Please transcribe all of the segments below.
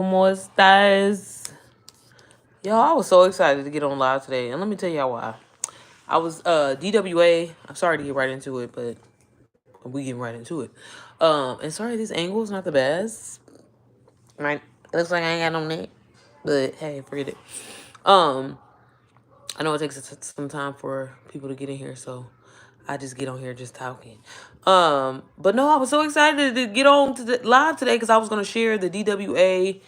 ¿Cómo estás? Yo, I was so excited to get on live today, and let me tell y'all why. I was DWA. I'm sorry to get right into it, but we getting right into it. And sorry, this angle is not the best. Right? It looks like I ain't got no neck, but hey, forget it. I know it takes some time for people to get in here, so I just get on here just talking. But no, I was so excited to get on to the live today because I was gonna share the DWA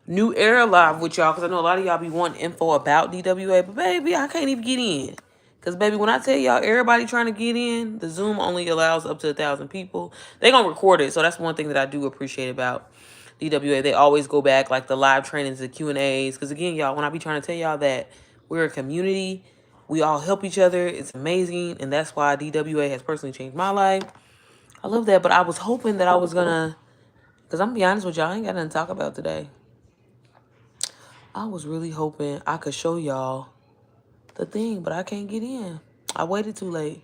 New Era live with y'all because I know a lot of y'all be wanting info about DWA, but baby, I can't even get in. Cause baby, when I tell y'all everybody trying to get in, the Zoom only allows up to 1,000 people. They gonna record it, so that's one thing that I do appreciate about DWA. They always go back like the live trainings, the Q&As. Cause again, y'all, when I be trying to tell y'all that we're a community, we all help each other. It's amazing, and that's why DWA has personally changed my life. I love that, but I was hoping that I was gonna, cause I'm gonna be honest with y'all, I ain't got nothing to talk about today. I was really hoping I could show y'all the thing, but I can't get in. I waited too late.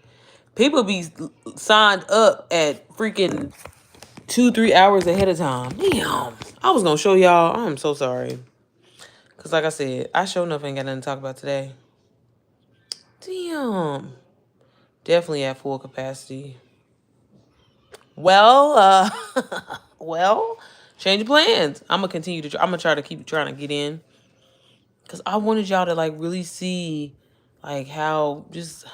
People be signed up at freaking 2-3 hours ahead of time. Damn. I was gonna show y'all. I'm so sorry. Cause like I said, I sure enough ain't got nothing to talk about today. Damn. Definitely at full capacity. Well, well, change of plans. I'm gonna continue to. I'm gonna try to keep trying to get in. Cause I wanted y'all to like really see, like how just.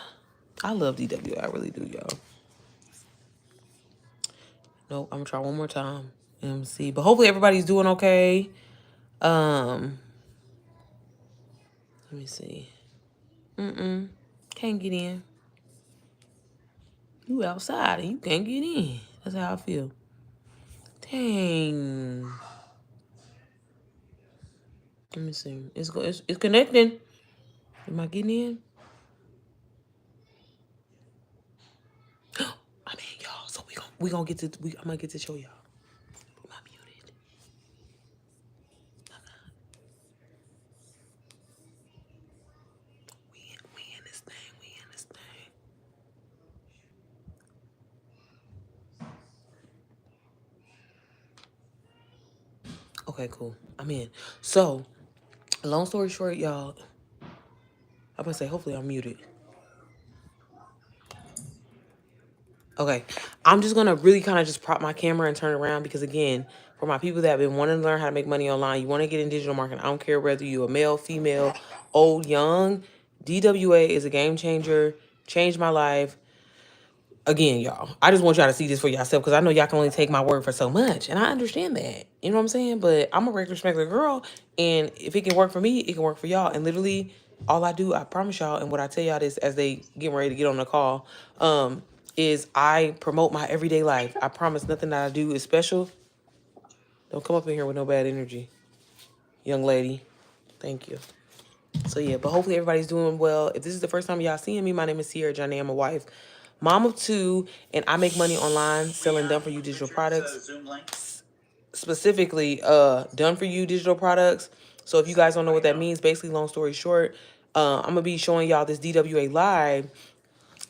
I love DW. I really do, y'all. Nope, I'm gonna try one more time and see. But hopefully everybody's doing okay. Let me see. Can't get in. You outside and you can't get in. That's how I feel. Dang. Let me see. It's connecting. Am I getting in? I mean, y'all. So we gonna get to. I'm gonna get to show y'all. Am I muted? We in this thing. We in this thing. Okay, cool. I'm in. So, long story short, y'all. I'm gonna say hopefully I'm muted. Okay, I'm just gonna really kind of just prop my camera and turn around because again, for my people that have been wanting to learn how to make money online, you want to get in digital marketing. I don't care whether you're a male, female, old, young. DWA is a game changer. Changed my life. Again, y'all, I just want y'all to see this for yourself because I know y'all can only take my word for so much, and I understand that. You know what I'm saying? But I'm a regular girl, and if it can work for me, it can work for y'all. And literally, all I do, I promise y'all, and what I tell y'all this as they get ready to get on the call, is I promote my everyday life. I promise nothing that I do is special. Don't come up in here with no bad energy, young lady. Thank you. So yeah, but hopefully everybody's doing well. If this is the first time y'all seeing me, my name is Sierra Johnny. I'm a wife, mom of 2, and I make money online selling done for you digital products. Specifically, done for you digital products. So if you guys don't know what that means, basically, long story short, I'm gonna be showing y'all this DWA live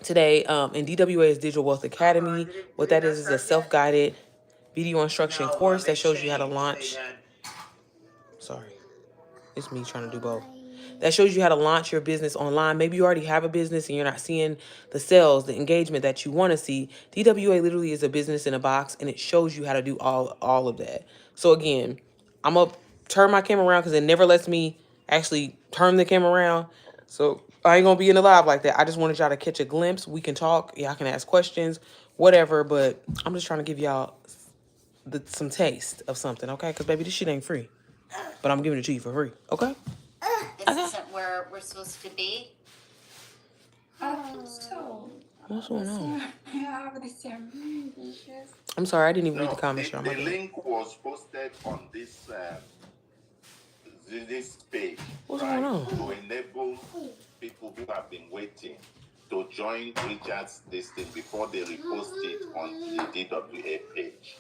today. And DWA is Digital Wealth Academy. What that is a self-guided video instruction course that shows you how to launch. Sorry, it's me trying to do both. That shows you how to launch your business online. Maybe you already have a business and you're not seeing the sales, the engagement that you want to see. DWA literally is a business in a box, and it shows you how to do all of that. So again, I'm going to turn my camera around because it never lets me actually turn the camera around. So I ain't going to be in the live like that. I just wanted y'all to catch a glimpse. We can talk. Y'all can ask questions, whatever. But I'm just trying to give y'all some taste of something, okay? Because, baby, this shit ain't free. But I'm giving it to you for free, okay? This isn't where we're supposed to be. So, What's going on? yeah, the ceremony. I'm sorry, I didn't even read the comments. The link was posted on this page. What's right, going on? to enable people who have been waiting to join Richard's listing before they repost it on the DWA page.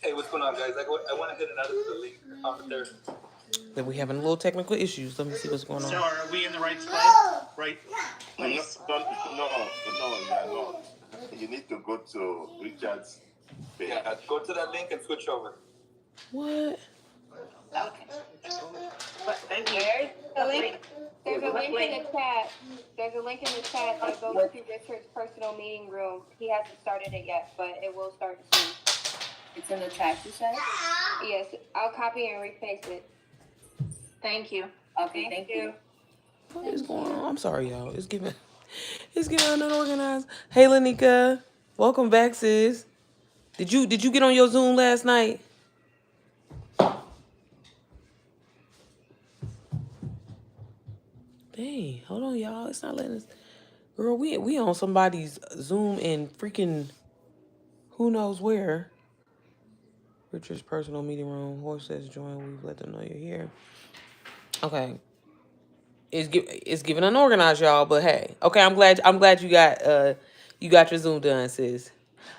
Hey, what's going on, guys? I want to hit another link on there. That we having a little technical issues. Let me see what's going on. So, are we in the right place? Right place? No, you're not. You need to go to Richard's page. Yeah, go to that link and switch over. What? link in the chat. There's a link in the chat that goes to Richard's personal meeting room. He hasn't started it yet, but it will start soon. It's in the chat, you said? Yes, I'll copy and repaste it. Thank you. Okay, thank you. What is going on? I'm sorry, y'all. It's getting unorganized. Hey, Lanika. Welcome back, sis. Did you get on your Zoom last night? Dang, hold on, y'all. It's not letting us. Girl, we on somebody's Zoom in freaking who knows where. Richard's personal meeting room. Horse says join. We've let them know you're here. Okay. It's giving unorganized, y'all. But hey, okay. I'm glad you got your Zoom done, sis.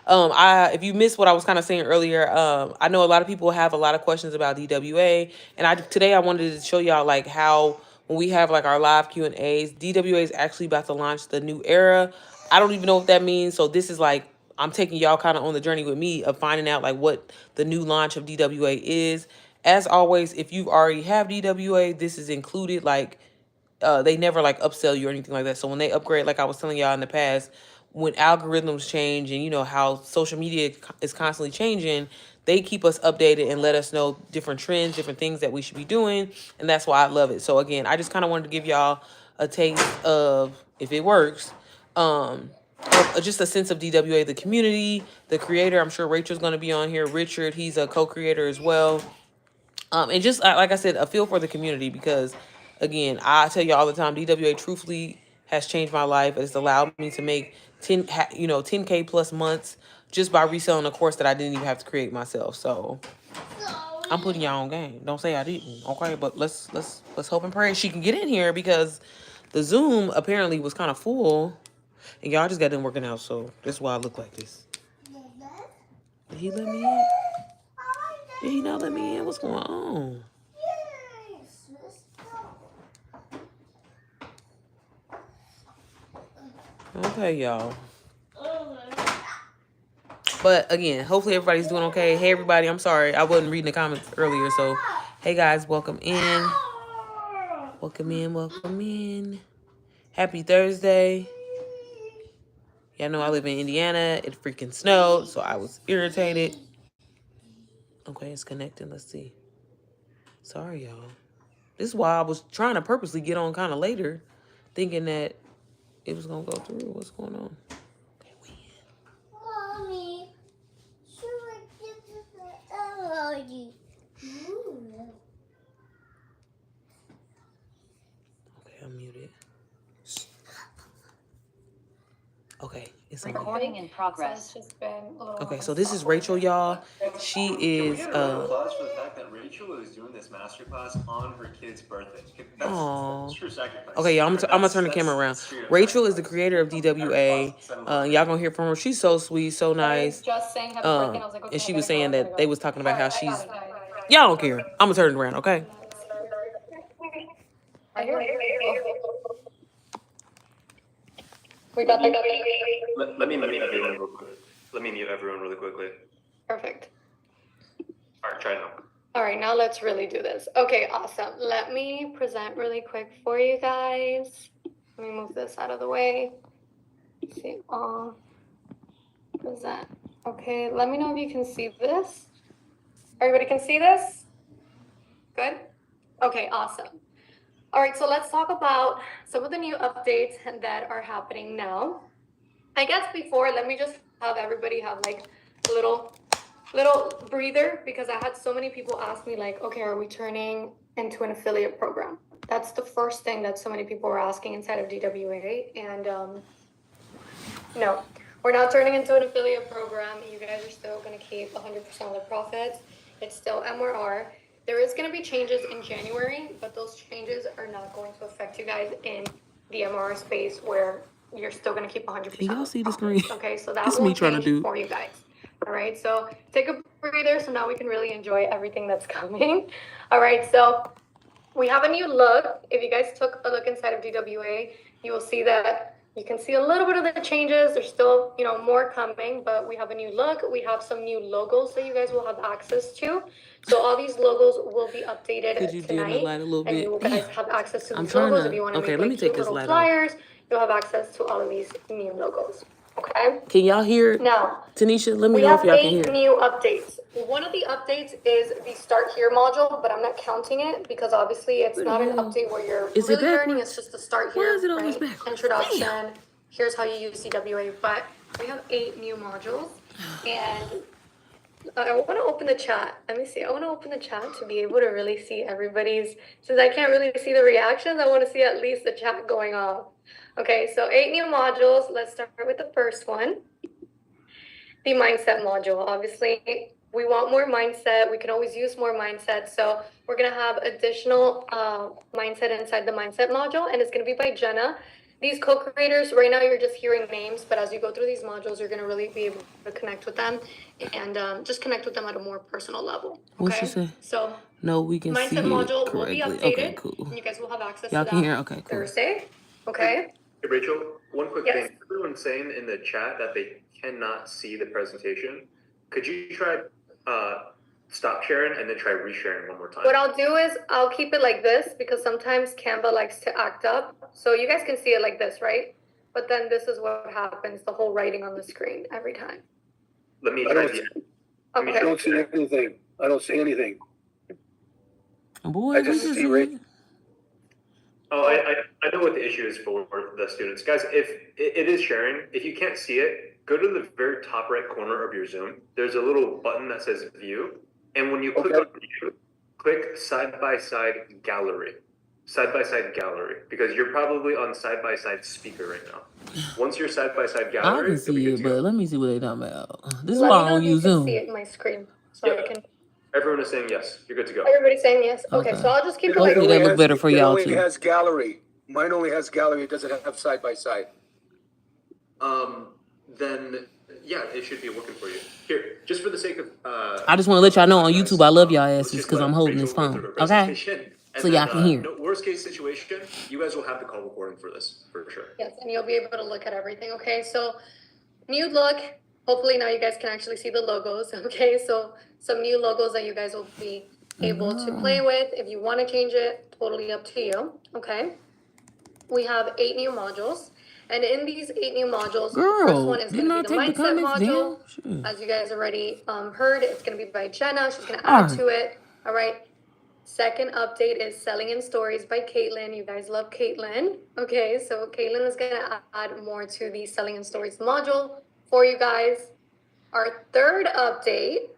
If you missed what I was kind of saying earlier, I know a lot of people have a lot of questions about DWA, and today I wanted to show y'all like how when we have like our live Q&As, DWA is actually about to launch the new era. I don't even know what that means, so this is like I'm taking y'all kind of on the journey with me of finding out like what the new launch of DWA is. As always, if you already have DWA, this is included. Like they never like upsell you or anything like that. So when they upgrade, like I was telling y'all in the past, when algorithms change and you know how social media is constantly changing, they keep us updated and let us know different trends, different things that we should be doing. And that's why I love it. So again, I just kind of wanted to give y'all a taste of, if it works, just a sense of DWA, the community, the creator. I'm sure Rachel's going to be on here. Richard, he's a co-creator as well. And just like I said, a feel for the community, because again, I tell you all the time, DWA truthfully has changed my life. It's allowed me to make 10K plus months just by reselling a course that I didn't even have to create myself. So I'm putting y'all on game. Don't say I didn't, okay? But let's hope and pray she can get in here, because the Zoom apparently was kind of full, and y'all just got done working out. So that's why I look like this. Did he let me in? Did he not let me in? What's going on? Okay, y'all. But again, hopefully everybody's doing okay. Hey, everybody. I'm sorry. I wasn't reading the comments earlier. So, hey, guys. Welcome in. Welcome in. Welcome in. Happy Thursday. Y'all know I live in Indiana. It freaking snowed, so I was irritated. Okay, it's connecting. Let's see. Sorry, y'all. This is why I was trying to purposely get on kind of later, thinking that it was going to go through. What's going on? Okay, we in. Mommy, should I get the allergy? Okay, I'm muted. Okay, it's on. Recording in progress. So it's just been a little Okay, so this is Rachel, y'all. She is Can we get a round of applause for the fact that Rachel is doing this masterclass on her kid's birthday? That's true sacrifice. Okay, y'all, I'm gonna turn the camera around. Rachel is the creator of DWA. Y'all gonna hear from her. She's so sweet, so nice. just saying happy birthday, and I was like, okay, And she I was gotta saying go, I that gotta they go. was talking about how Alright, I she's. got it. Y'all don't care. I'm gonna turn it around, okay? We got the Let me mute everyone real quick. Let me mute everyone really quickly. perfect. All right, try now. All right, now let's really do this. Okay, awesome. Let me present really quick for you guys. Let me move this out of the way. Let's see, all present. Okay, let me know if you can see this. Everybody can see this? Good? Okay, awesome. All right, so let's talk about some of the new updates that are happening now. I guess before, let me just have everybody have like a little breather, because I had so many people ask me like, okay, are we turning into an affiliate program? That's the first thing that so many people were asking inside of DWA. And no, we're not turning into an affiliate program. You guys are still going to keep 100% of the profits. It's still MRR. There is going to be changes in January, but those changes are not going to affect you guys in the MRR space, where you're still going to keep 100%. Can y'all see the screen? Okay, so that It's will me trying to change do. for you guys. All right, so take a breather, so now we can really enjoy everything that's coming. All right, so we have a new look. If you guys took a look inside of DWA, you will see that you can see a little bit of the changes. There's still, you know, more coming, but we have a new look. We have some new logos that you guys will have access to. So all these logos will be updated Could you dim the tonight, light a little and bit? you guys Damn. have access to I'm these trying logos. to. If you want to Okay, make let me like take cute this little light off. flyers, you'll have access to all of these new logos. Okay. Can y'all hear it? Now, Tanisha, let me we know if have y'all can 8 hear. new updates. One of the updates is the Start Here module, but I'm not counting it because obviously it's Where the not an hell? update where you're Is it really learning. backwards? It's just the Start Why Here, is it always right? backwards? Introduction. Damn. Here's how you use DWA. But we have 8 new modules, and I want to open the chat. Let me see. I want to open the chat to be able to really see everybody's. Since I can't really see the reactions, I want to see at least the chat going off. Okay, so 8 new modules. Let's start with the first one. The mindset module. Obviously, we want more mindset. We can always use more mindset. So we're going to have additional mindset inside the mindset module, and it's going to be by Jenna. These co-creators, right now you're just hearing names, but as you go through these modules, you're going to really be able to connect with them and just connect with them at a more personal level. Okay? What she say? So No, we can see mindset it module will be correctly. updated. Okay, cool. And you guys will have access Y'all to can that hear? Okay, cool. Thursday. Okay? Hey, Rachel, one quick Yes. thing. Everyone's saying in the chat that they cannot see the presentation. Could you try stop sharing and then try resharing one more time? What I'll do is I'll keep it like this because sometimes Canva likes to act up. So you guys can see it like this, right? But then this is what happens, the whole writing on the screen every time. Let me I try don't, again. I don't see anything. I don't see anything. Boy, I we just can see see Rachel. it. Oh, I know what the issue is for the students. Guys, if it is sharing, if you can't see it, go to the very top right corner of your Zoom. There's a little button that says view. And when you click on view, click side-by-side gallery. Side-by-side gallery. Because you're probably on side-by-side speaker right now. Once you're side-by-side I gallery, can see it, but let me see what they talking about. This is Let why me I know don't if you use can Zoom. see it in my screen. So I can. everyone is saying yes. You're good to go. Everybody's saying yes. Okay, Okay. so I'll just keep it Hopefully like that this. look better for It y'all only too. has gallery. Mine only has gallery. It doesn't have side by side. Then yeah, it should be working for you. Here, just for the sake of I just want to let y'all know on guys, YouTube I love y'all let's asses just because let I'm holding Rachel this go phone. through her Okay? presentation, and So y'all can hear. No, worst case situation, you guys will have the call recording for this for sure. Yes, and you'll be able to look at everything. Okay, so new look. Hopefully now you guys can actually see the logos. Okay, so some new logos that you guys will be able to play with. If you want to change it, totally up to you. Okay, we have 8 new modules, and in these 8 new modules, the first Girl, one is didn't going I to be the take the mindset comments module. down? Shit. As you guys already heard, it's going to be by Jenna. She's going to All add right. to it. All right. Second update is Selling in Stories by Caitlin. You guys love Caitlin. Okay, so Caitlin is going to add more to the Selling in Stories module for you guys. Our third update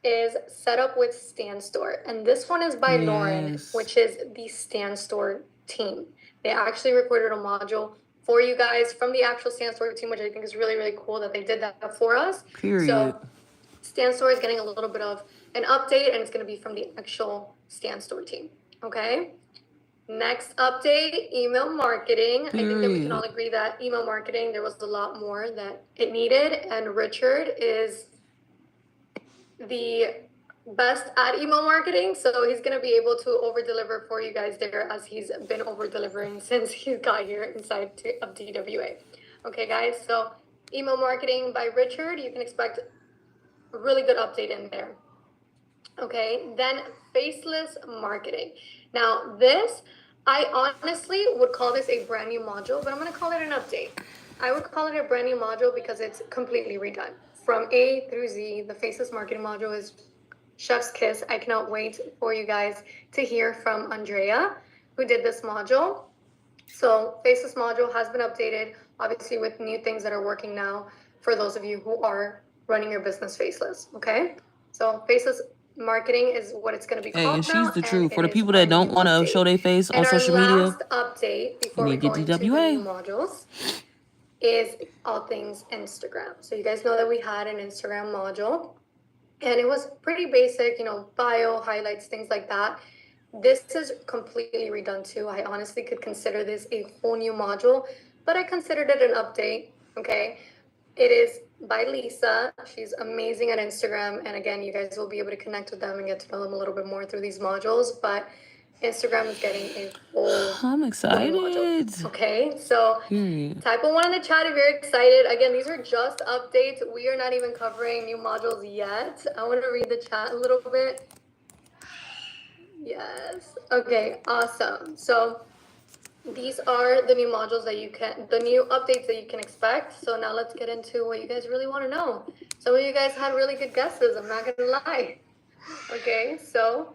is Set Up with Stan Store. And this one is by Lauren, Yes. which is the Stan Store team. They actually recorded a module for you guys from the actual Stan Store team, which I think is really, really cool that they did that for us. Period. So Stan Store is getting a little bit of an update, and it's going to be from the actual Stan Store team. Okay. Next update, email marketing. I think that we can all agree that email marketing, there was a lot more that it needed, and Richard is the best at email marketing, so he's going to be able to over deliver for you guys there, as he's been over delivering since he got here inside of DWA. Okay, guys, so email marketing by Richard, you can expect a really good update in there. Okay, then faceless marketing. Now this, I honestly would call this a brand new module, but I'm going to call it an update. I would call it a brand new module because it's completely redone. From A through Z, the faceless marketing module is chef's kiss. I cannot wait for you guys to hear from Andrea, who did this module. So faceless module has been updated, obviously with new things that are working now for those of you who are running your business faceless. Okay, so faceless marketing is what it's going to be Hey, called and she's now, the and truth. For it the is people our that don't new want to update. show their face on And our social media, last update before you we need to go get into the DWA. new modules is all things Instagram. So you guys know that we had an Instagram module, and it was pretty basic, you know, bio, highlights, things like that. This is completely redone too. I honestly could consider this a whole new module, but I considered it an update. Okay, it is by Lisa. She's amazing at Instagram, and again, you guys will be able to connect with them and get to know them a little bit more through these modules. But Instagram is getting a full I'm new excited. module. Okay, so Period. type a 1 in the chat if you're excited. Again, these are just updates. We are not even covering new modules yet. I want to read the chat a little bit. Yes. Okay, awesome. So these are the new modules that the new updates that you can expect. So now let's get into what you guys really want to know. Some of you guys had really good guesses, I'm not gonna lie. Okay, so,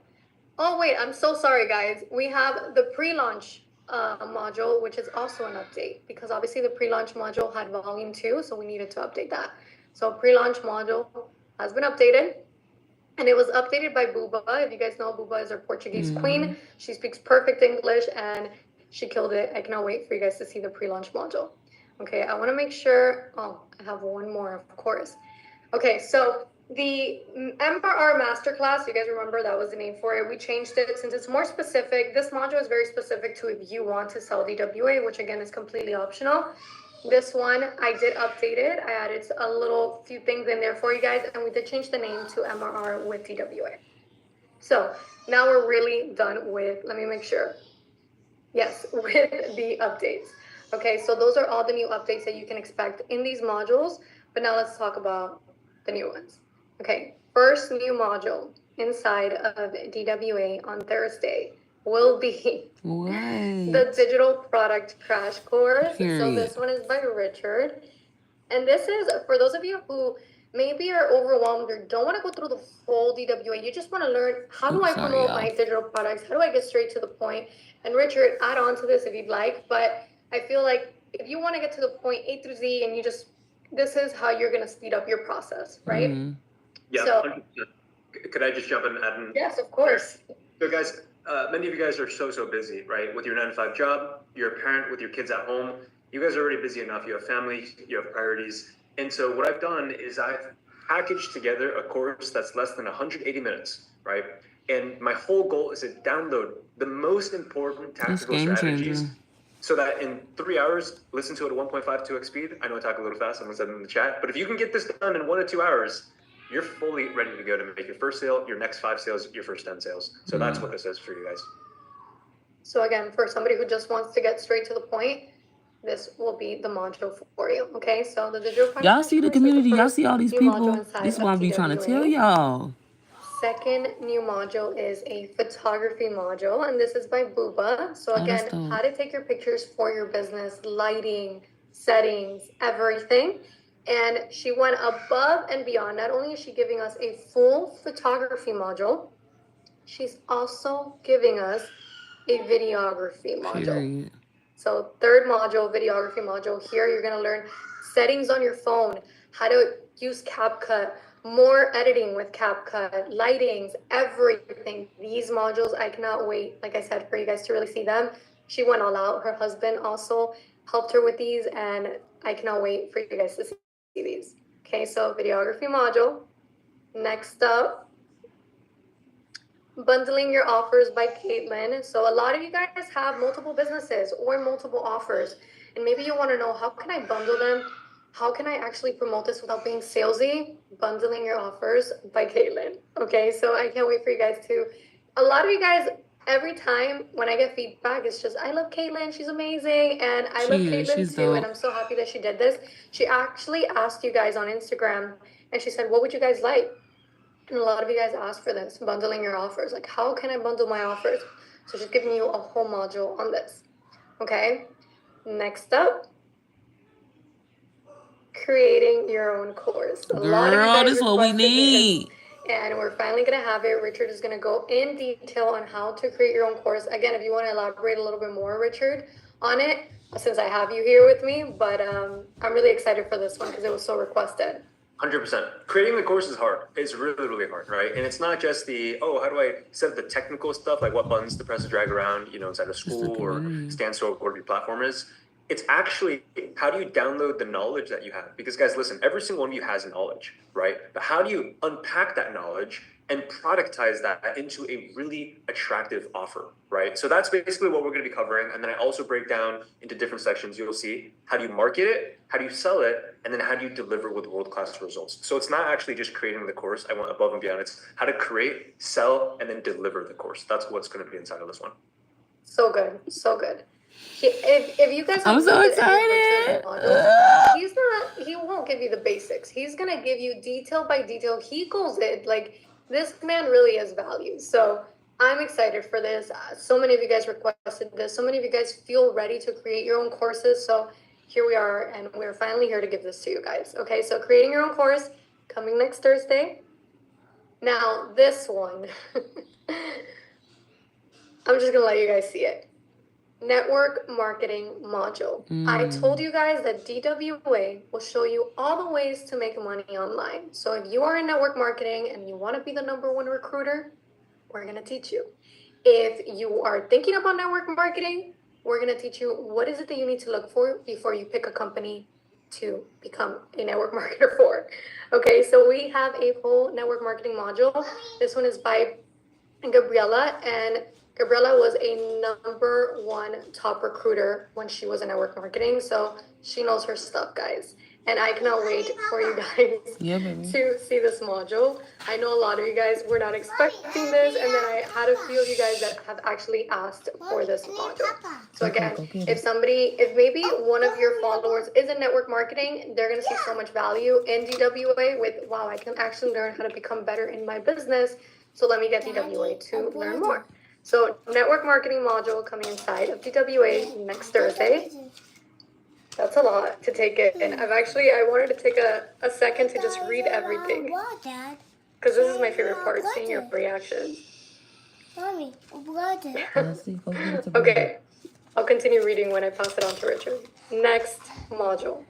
oh wait, I'm so sorry guys. We have the pre-launch module, which is also an update because obviously the pre-launch module had volume 2, so we needed to update that. So pre-launch module has been updated. And it was updated by Buba. If you guys know, Buba is our Portuguese queen. She speaks perfect English and she killed it. I cannot wait for you guys to see the pre-launch module. Okay, I want to make sure. Oh, I have one more, of course. Okay, so the MRR Masterclass, you guys remember that was the name for it. We changed it since it's more specific. This module is very specific to if you want to sell DWA, which again is completely optional. This one, I did update it. I added a little few things in there for you guys, and we did change the name to MRR with DWA. So now we're really done with, let me make sure. Yes, with the updates. Okay, so those are all the new updates that you can expect in these modules, but now let's talk about the new ones. Okay, first new module inside of DWA on Thursday will be the digital product crash course. Period. So this one is by Richard. And this is for those of you who maybe are overwhelmed or don't want to go through the full DWA. You just want to learn how do I promote my digital products? How do I get straight to the point? And Richard, add on to this if you'd like. But I feel like if you want to get to the point A through Z and this is how you're going to speed up your process, right? Yeah. So, could I just jump in and add in? Yes, of course. So guys, many of you guys are so busy, right? With your 9-to-5 job, you're a parent with your kids at home. You guys are already busy enough. You have families, you have priorities. And so what I've done is I've packaged together a course that's less than 180 minutes, right? And my whole goal is to download the most important tactical strategies so that in 3 hours, listen to it at 1.52x speed. I know I talk a little fast, I'm gonna send them in the chat. But if you can get this done in 1 to 2 hours, you're fully ready to go to make your first sale, your next 5 sales, your first 10 sales. So that's what this is for you guys. So again, for somebody who just wants to get straight to the point, this will be the module for you. Okay, so the digital product. Y'all see the community, y'all see all these people. This is what I be trying to tell y'all. Second new module is a photography module, and this is by Buba. So again, how to take your pictures for your business, lighting, settings, everything. And she went above and beyond. Not only is she giving us a full photography module, she's also giving us a videography module. Period. So third module, videography module. Here you're gonna learn settings on your phone, how to use CapCut, more editing with CapCut, lightings, everything. These modules, I cannot wait, like I said, for you guys to really see them. She went all out. Her husband also helped her with these, and I cannot wait for you guys to see these. Okay, so videography module. Next up, bundling your offers by Caitlin. So a lot of you guys have multiple businesses or multiple offers, and maybe you want to know, how can I bundle them? How can I actually promote this without being salesy? Bundling your offers by Caitlin. Okay, so I can't wait for you guys to, a lot of you guys, every time when I get feedback, it's just, I love Caitlin, she's amazing, and I love Caitlin too, and I'm so happy that she did this. She actually asked you guys on Instagram, and she said, what would you guys like? And a lot of you guys asked for this, bundling your offers. Like, how can I bundle my offers? So she's giving you a whole module on this. Okay, next up, creating your own course. Girl, this is what we need. And we're finally going to have it. Richard is going to go in detail on how to create your own course. Again, if you want to elaborate a little bit more, Richard, on it, since I have you here with me, but I'm really excited for this one because it was so requested. 100%. Creating the course is hard. It's really hard, right? And it's not just the, oh, how do I set up the technical stuff, like what buttons to press and drag around, you know, inside of school or stand still or whatever your platform is. It's actually, how do you download the knowledge that you have? Because guys, listen, every single one of you has knowledge, right? But how do you unpack that knowledge and productize that into a really attractive offer, right? So that's basically what we're going to be covering. And then I also break down into different sections. You'll see how do you market it, how do you sell it, and then how do you deliver with world-class results. So it's not actually just creating the course. I went above and beyond. It's how to create, sell, and then deliver the course. That's what's going to be inside of this one. So good, so good. If you guys, I'm so looked at any excited. of Richard's modules, he won't give you the basics. He's gonna give you detail by detail. He goes in like this man really has value. So I'm excited for this. So many of you guys requested this. So many of you guys feel ready to create your own courses. So here we are, and we're finally here to give this to you guys. Okay, so creating your own course coming next Thursday. Now this one, I'm just gonna let you guys see it. Network marketing module. I told you guys that DWA will show you all the ways to make money online. So if you are in network marketing and you want to be the #1 recruiter, we're going to teach you. If you are thinking about network marketing, we're going to teach you what is it that you need to look for before you pick a company to become a network marketer for. Okay, so we have a whole network marketing module. This one is by Gabriella, and Gabriella was a #1 top recruiter when she was in network marketing, so she knows her stuff, guys. And I cannot wait for you guys to see this module. I know a lot of you guys were not expecting this, and then I had a few of you guys that have actually asked for this module. So again, if maybe one of your followers is in network marketing, they're gonna see so much value in DWA with, wow, I can actually learn how to become better in my business. So let me get DWA to learn more. So network marketing module coming inside of DWA next Thursday. That's a lot to take it. And I wanted to take a second to just read everything. Because this is my favorite part, seeing your reactions. Mommy, water. Okay, I'll continue reading when I pass it on to Richard. Next module.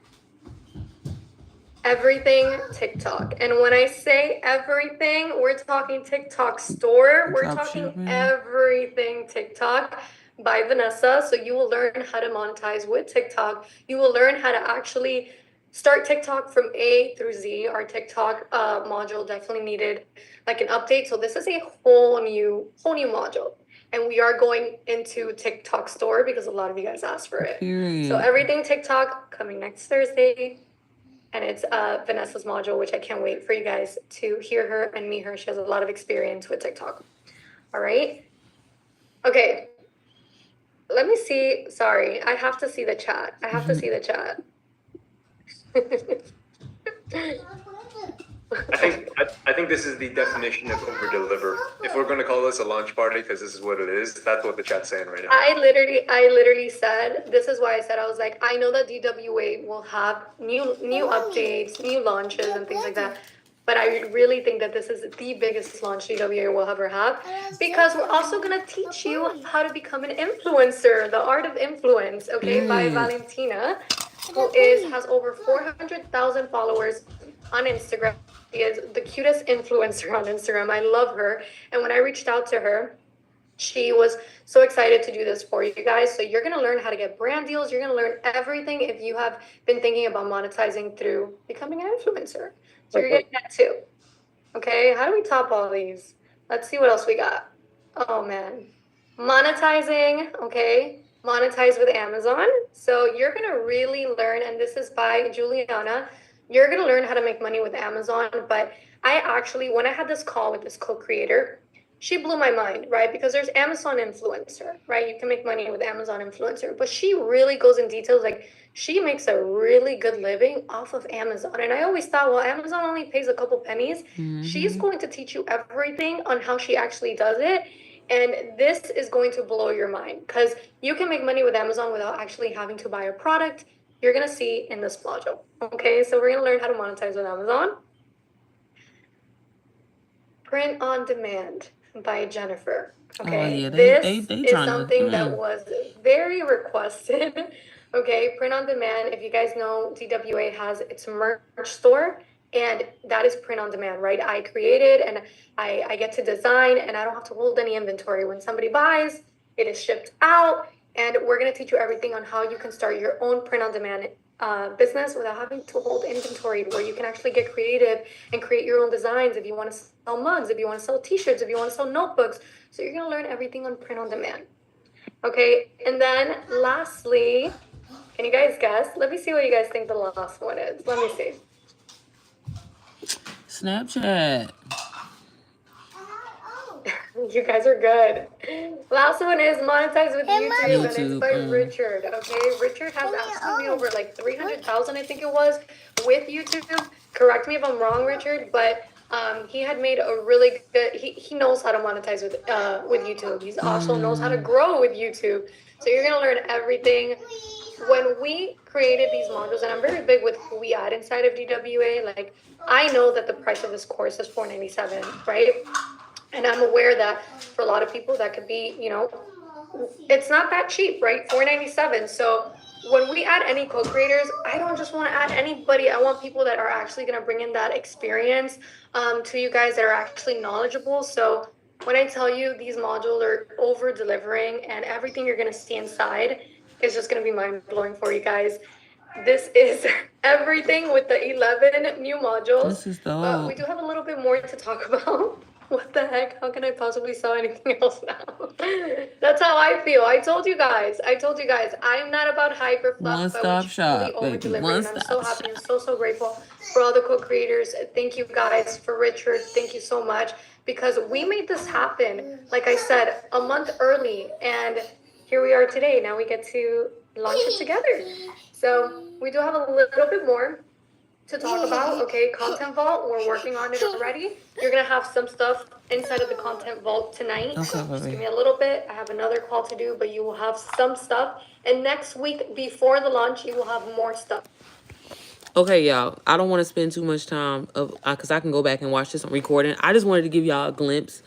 Everything TikTok. And when I say everything, we're talking TikTok store. We're talking everything TikTok by Vanessa. So you will learn how to monetize with TikTok. You will learn how to actually start TikTok from A through Z. Our TikTok module definitely needed like an update. So this is a whole new module. And we are going into TikTok store because a lot of you guys asked for it. So everything TikTok coming next Thursday. And it's Vanessa's module, which I can't wait for you guys to hear her and meet her. She has a lot of experience with TikTok. All right. Okay. Let me see. Sorry, I have to see the chat. I think this is the definition of over deliver. If we're going to call this a launch party, because this is what it is, that's what the chat's saying right now. I literally said, this is why I said, I was like, I know that DWA will have new updates, new launches and things like that. But I really think that this is the biggest launch DWA will ever have, because we're also going to teach you how to become an influencer, the art of influence, okay, by Valentina, who has over 400,000 followers on Instagram. She is the cutest influencer on Instagram. I love her. And when I reached out to her, she was so excited to do this for you guys. So you're going to learn how to get brand deals. You're going to learn everything if you have been thinking about monetizing through becoming an influencer. So you're getting that too. Okay, how do we top all these? Let's see what else we got. Oh man. Monetizing, okay. Monetize with Amazon. So you're going to really learn, and this is by Juliana. You're going to learn how to make money with Amazon. But I actually, when I had this call with this co-creator, she blew my mind, right? Because there's Amazon influencer, right? You can make money with Amazon influencer, but she really goes in details. Like she makes a really good living off of Amazon. And I always thought, well, Amazon only pays a couple pennies. She's going to teach you everything on how she actually does it. And this is going to blow your mind because you can make money with Amazon without actually having to buy a product. You're going to see in this module. Okay, so we're going to learn how to monetize with Amazon. Print on demand by Jennifer. Okay, this is something that was very requested. Okay, print on demand. If you guys know, DWA has its merch store, and that is print on demand, right? I created and I get to design, and I don't have to hold any inventory. When somebody buys, it is shipped out, And we're going to teach you everything on how you can start your own print-on-demand business without having to hold inventory, where you can actually get creative and create your own designs. If you want to sell mugs, if you want to sell t-shirts, if you want to sell notebooks. So you're going to learn everything on print-on-demand. Okay, and then lastly, can you guys guess? Let me see what you guys think the last one is. Let me see. Snapchat. You guys are good. Last one is monetize with YouTube, and it's by Richard. Okay, Richard has absolutely over like 300,000, I think it was, with YouTube. Correct me if I'm wrong, Richard, but he had made a really good. He knows how to monetize with YouTube. He also knows how to grow with YouTube. So you're gonna learn everything. When we created these modules, and I'm very big with who we add inside of DWA. Like, I know that the price of this course is $497, right? And I'm aware that for a lot of people that could be, you know, it's not that cheap, right? $497. So when we add any co-creators, I don't just want to add anybody. I want people that are actually going to bring in that experience to you guys, that are actually knowledgeable. So when I tell you these modules are over delivering, and everything you're going to see inside is just going to be mind blowing for you guys. This is everything with the 11 new modules. This is dope. We do have a little bit more to talk about. What the heck? How can I possibly sell anything else now? That's how I feel. I told you guys. I'm not about hyper fluff. One-stop shop, baby. I'm so happy and so grateful for all the co-creators. Thank you guys. For Richard, thank you so much, because we made this happen, like I said, a month early, and here we are today. Now we get to launch it together. So we do have a little bit more to talk about. Okay, Content Vault, we're working on it already. You're gonna have some stuff inside of the Content Vault tonight. Okay, Just give me a little bit. I have another call to do, but you will have some stuff. And next week, before the launch, you will have more stuff. Okay, y'all. I don't want to spend too much time because I can go back and watch this on recording. I just wanted to give y'all a glimpse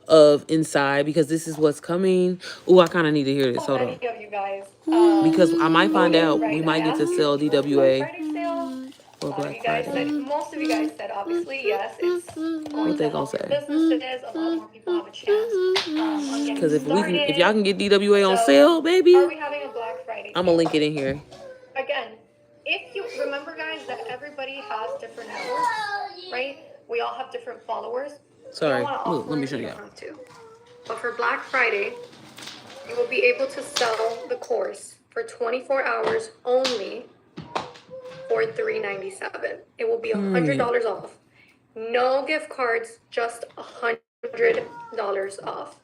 of inside, because this is what's coming. Ooh, I kind of need to hear this. Hold on. Of you guys, Because I might find out we might get to sell DWA for you Black guys said, Friday. most of you guys said, obviously, yes, it's going What they to gonna help your say? businesses. A lot more people have a chance on getting Because if started. y'all can get DWA on So, sale, baby, Are we having a Black Friday? I'm gonna link it in here. Again, if you remember, guys, that everybody has different networks, right? We all have different followers. Sorry. You don't wanna Look, let me offer show it, you y'all. don't have to. But for Black Friday, you will be able to sell the course for 24 hours only for $397. It will be $100 off. No gift cards, just $100 off.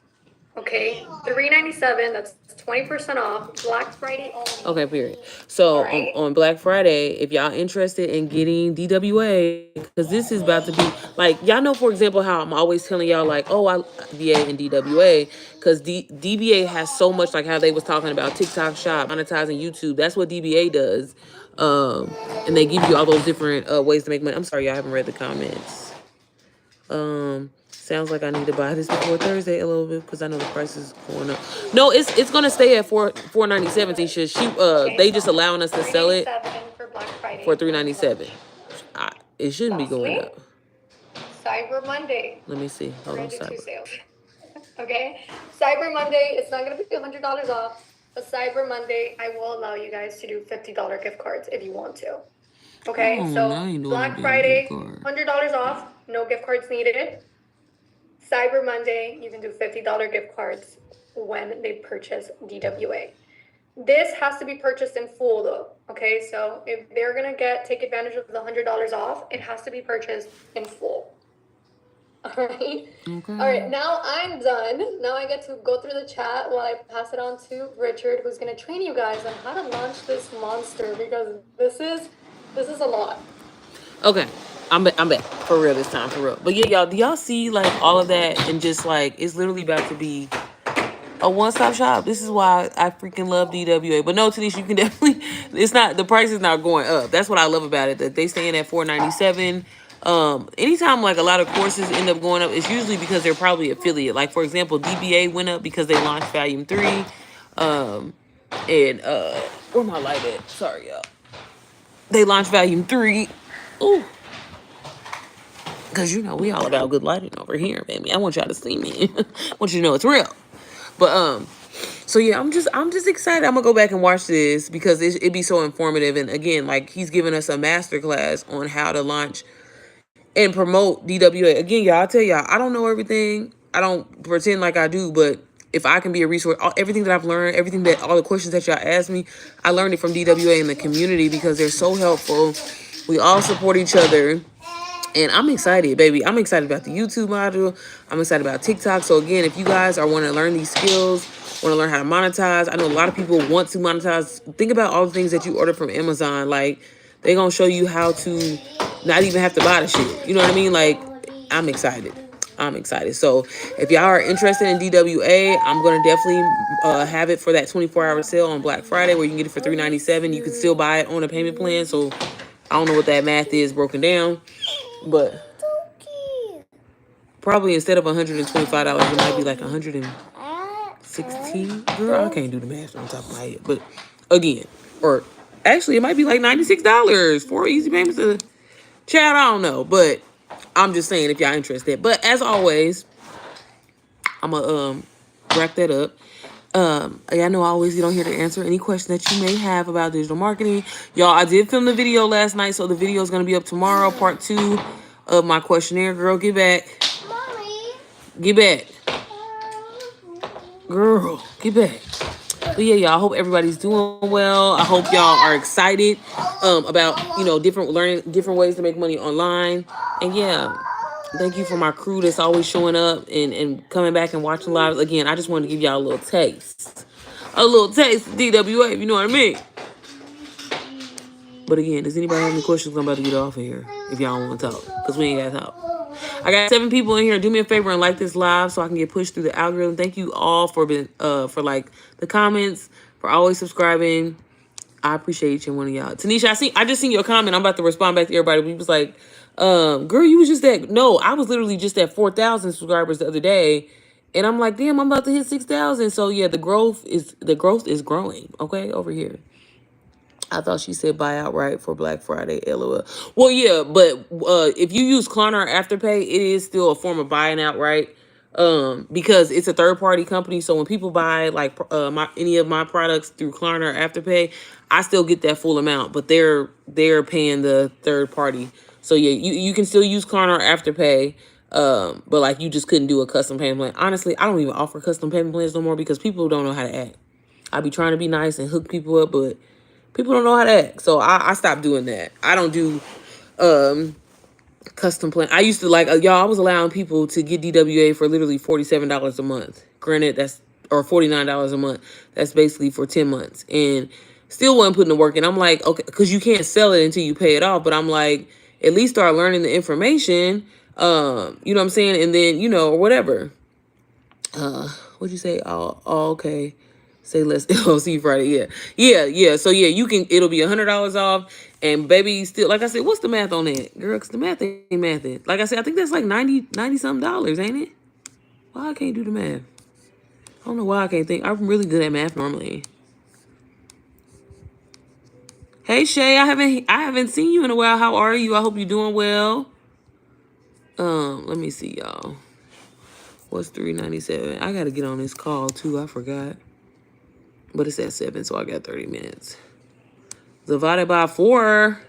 Okay, $397. That's 20% off. Black Friday only. Okay, period. So Alright. on Black Friday, if y'all interested in getting DWA, because this is about to be like, y'all know, for example, how I'm always telling y'all like, oh, I DBA and DWA, because DBA has so much, like how they was talking about TikTok Shop, monetizing YouTube. That's what DBA does. And they give you all those different ways to make money. I'm sorry, y'all haven't read the comments. Sounds like I need to buy this before Thursday a little bit, because I know the price is going up. No, it's gonna stay at $497. Tisha. They just allowing us to sell it $397 for Black Friday. for $397. It shouldn't be going Lastly, up. Cyber Monday. Let me see. Hold We're on, gonna do two cyber. sales. Okay, Cyber Monday. It's not gonna be $100 off, but Cyber Monday, I will allow you guys to do $50 gift cards if you want to. Okay, Oh, so no, I ain't doing Black no damn Friday, gift card. $100 off, no gift cards needed. Cyber Monday, you can do $50 gift cards when they purchase DWA. This has to be purchased in full though, okay? So if they're gonna take advantage of the $100 off, it has to be purchased in full. All right. Okay. All right, now I'm done. Now I get to go through the chat while I pass it on to Richard, who's gonna train you guys on how to launch this monster, because this is a lot. Okay. I'm back for real this time, for real. But yeah, y'all, do y'all see like all of that, and just like it's literally about to be a one-stop shop. This is why I freaking love DWA. But no, Tanisha, you can definitely, it's not, the price is not going up. That's what I love about it, that they staying at $497. Anytime like a lot of courses end up going up, it's usually because they're probably affiliate. Like for example, DBA went up because they launched Volume 3. And where my light at? Sorry, y'all. They launched Volume 3. Ooh. Because, you know, we all about good lighting over here, baby. I want y'all to see me. I want you to know it's real. But, So yeah, I'm just excited. I'm gonna go back and watch this because it'd be so informative. And again, like he's giving us a master class on how to launch and promote DWA. Again, y'all, I tell y'all, I don't know everything. I don't pretend like I do, but if I can be a resource, everything that I've learned, everything that all the questions that y'all asked me, I learned it from DWA in the community because they're so helpful. We all support each other. And I'm excited, baby. I'm excited about the YouTube module. I'm excited about TikTok. So again, if you guys are wanting to learn these skills, want to learn how to monetize, I know a lot of people want to monetize. Think about all the things that you order from Amazon. Like, they're going to show you how to not even have to buy the shit. You know what I mean? Like, I'm excited. I'm excited. So if y'all are interested in DWA, I'm going to definitely have it for that 24-hour sale on Black Friday where you can get it for $397. You can still buy it on a payment plan. So I don't know what that math is broken down. But probably instead of $125, it might be like $116. Girl, I can't do the math on top of my head. But again, or actually, it might be like $96 for easy payments. Chad, I don't know, but I'm just saying if y'all interested. But as always, I'm gonna wrap that up. I know I always get on here to answer any question that you may have about digital marketing. Y'all, I did film the video last night, so the video is gonna be up tomorrow, part 2 of my questionnaire. Girl, get back. Mommy. Get back. Girl, get back. But yeah, y'all, I hope everybody's doing well. I hope y'all are excited about, different ways to make money online. And yeah, thank you for my crew that's always showing up and coming back and watching live. Again, I just wanted to give y'all a little taste. A little taste of DWA, if you know what I mean. But again, does anybody have any questions? I'm about to get off of here if y'all want to talk. Because we ain't got to talk. I got 7 people in here. Do me a favor and like this live so I can get pushed through the algorithm. Thank you all for the comments, for always subscribing. I appreciate each and one of y'all. Tanisha, I just seen your comment. I'm about to respond back to everybody. We was like, girl, you was just at, no, I was literally just at 4,000 subscribers the other day. And I'm like, damn, I'm about to hit 6,000. So yeah, the growth is growing. Okay, over here. I thought she said buy outright for Black Friday, LOL. Well, yeah, but if you use Klarna or Afterpay, it is still a form of buying outright because it's a third-party company. So when people buy like any of my products through Klarna or Afterpay, I still get that full amount, but they're paying the third party. So yeah, you can still use Klarna or Afterpay, but like you just couldn't do a custom payment plan. Honestly, I don't even offer custom payment plans no more because people don't know how to act. I be trying to be nice and hook people up, but people don't know how to act. So I stopped doing that. I don't do custom plan. I used to I was allowing people to get DWA for literally $47 a month. Granted, or $49 a month. That's basically for 10 months. And still wasn't putting the work in. I'm like, okay, because you can't sell it until you pay it off. But I'm like, at least start learning the information. You know what I'm saying? And then, or whatever. What'd you say? Oh, okay. Say less LLC Friday. Yeah. So yeah, it'll be $100 off. And baby, still, like I said, what's the math on that? Girl, because the math ain't mathing. Like I said, I think that's like 90 something dollars, ain't it? Why I can't do the math? I don't know why I can't think. I'm really good at math normally. Hey Shay, I haven't seen you in a while. How are you? I hope you're doing well. Let me see, y'all. What's $3.97? I gotta get on this call too. I forgot. But it's at 7, so I got 30 minutes. Divided by 4,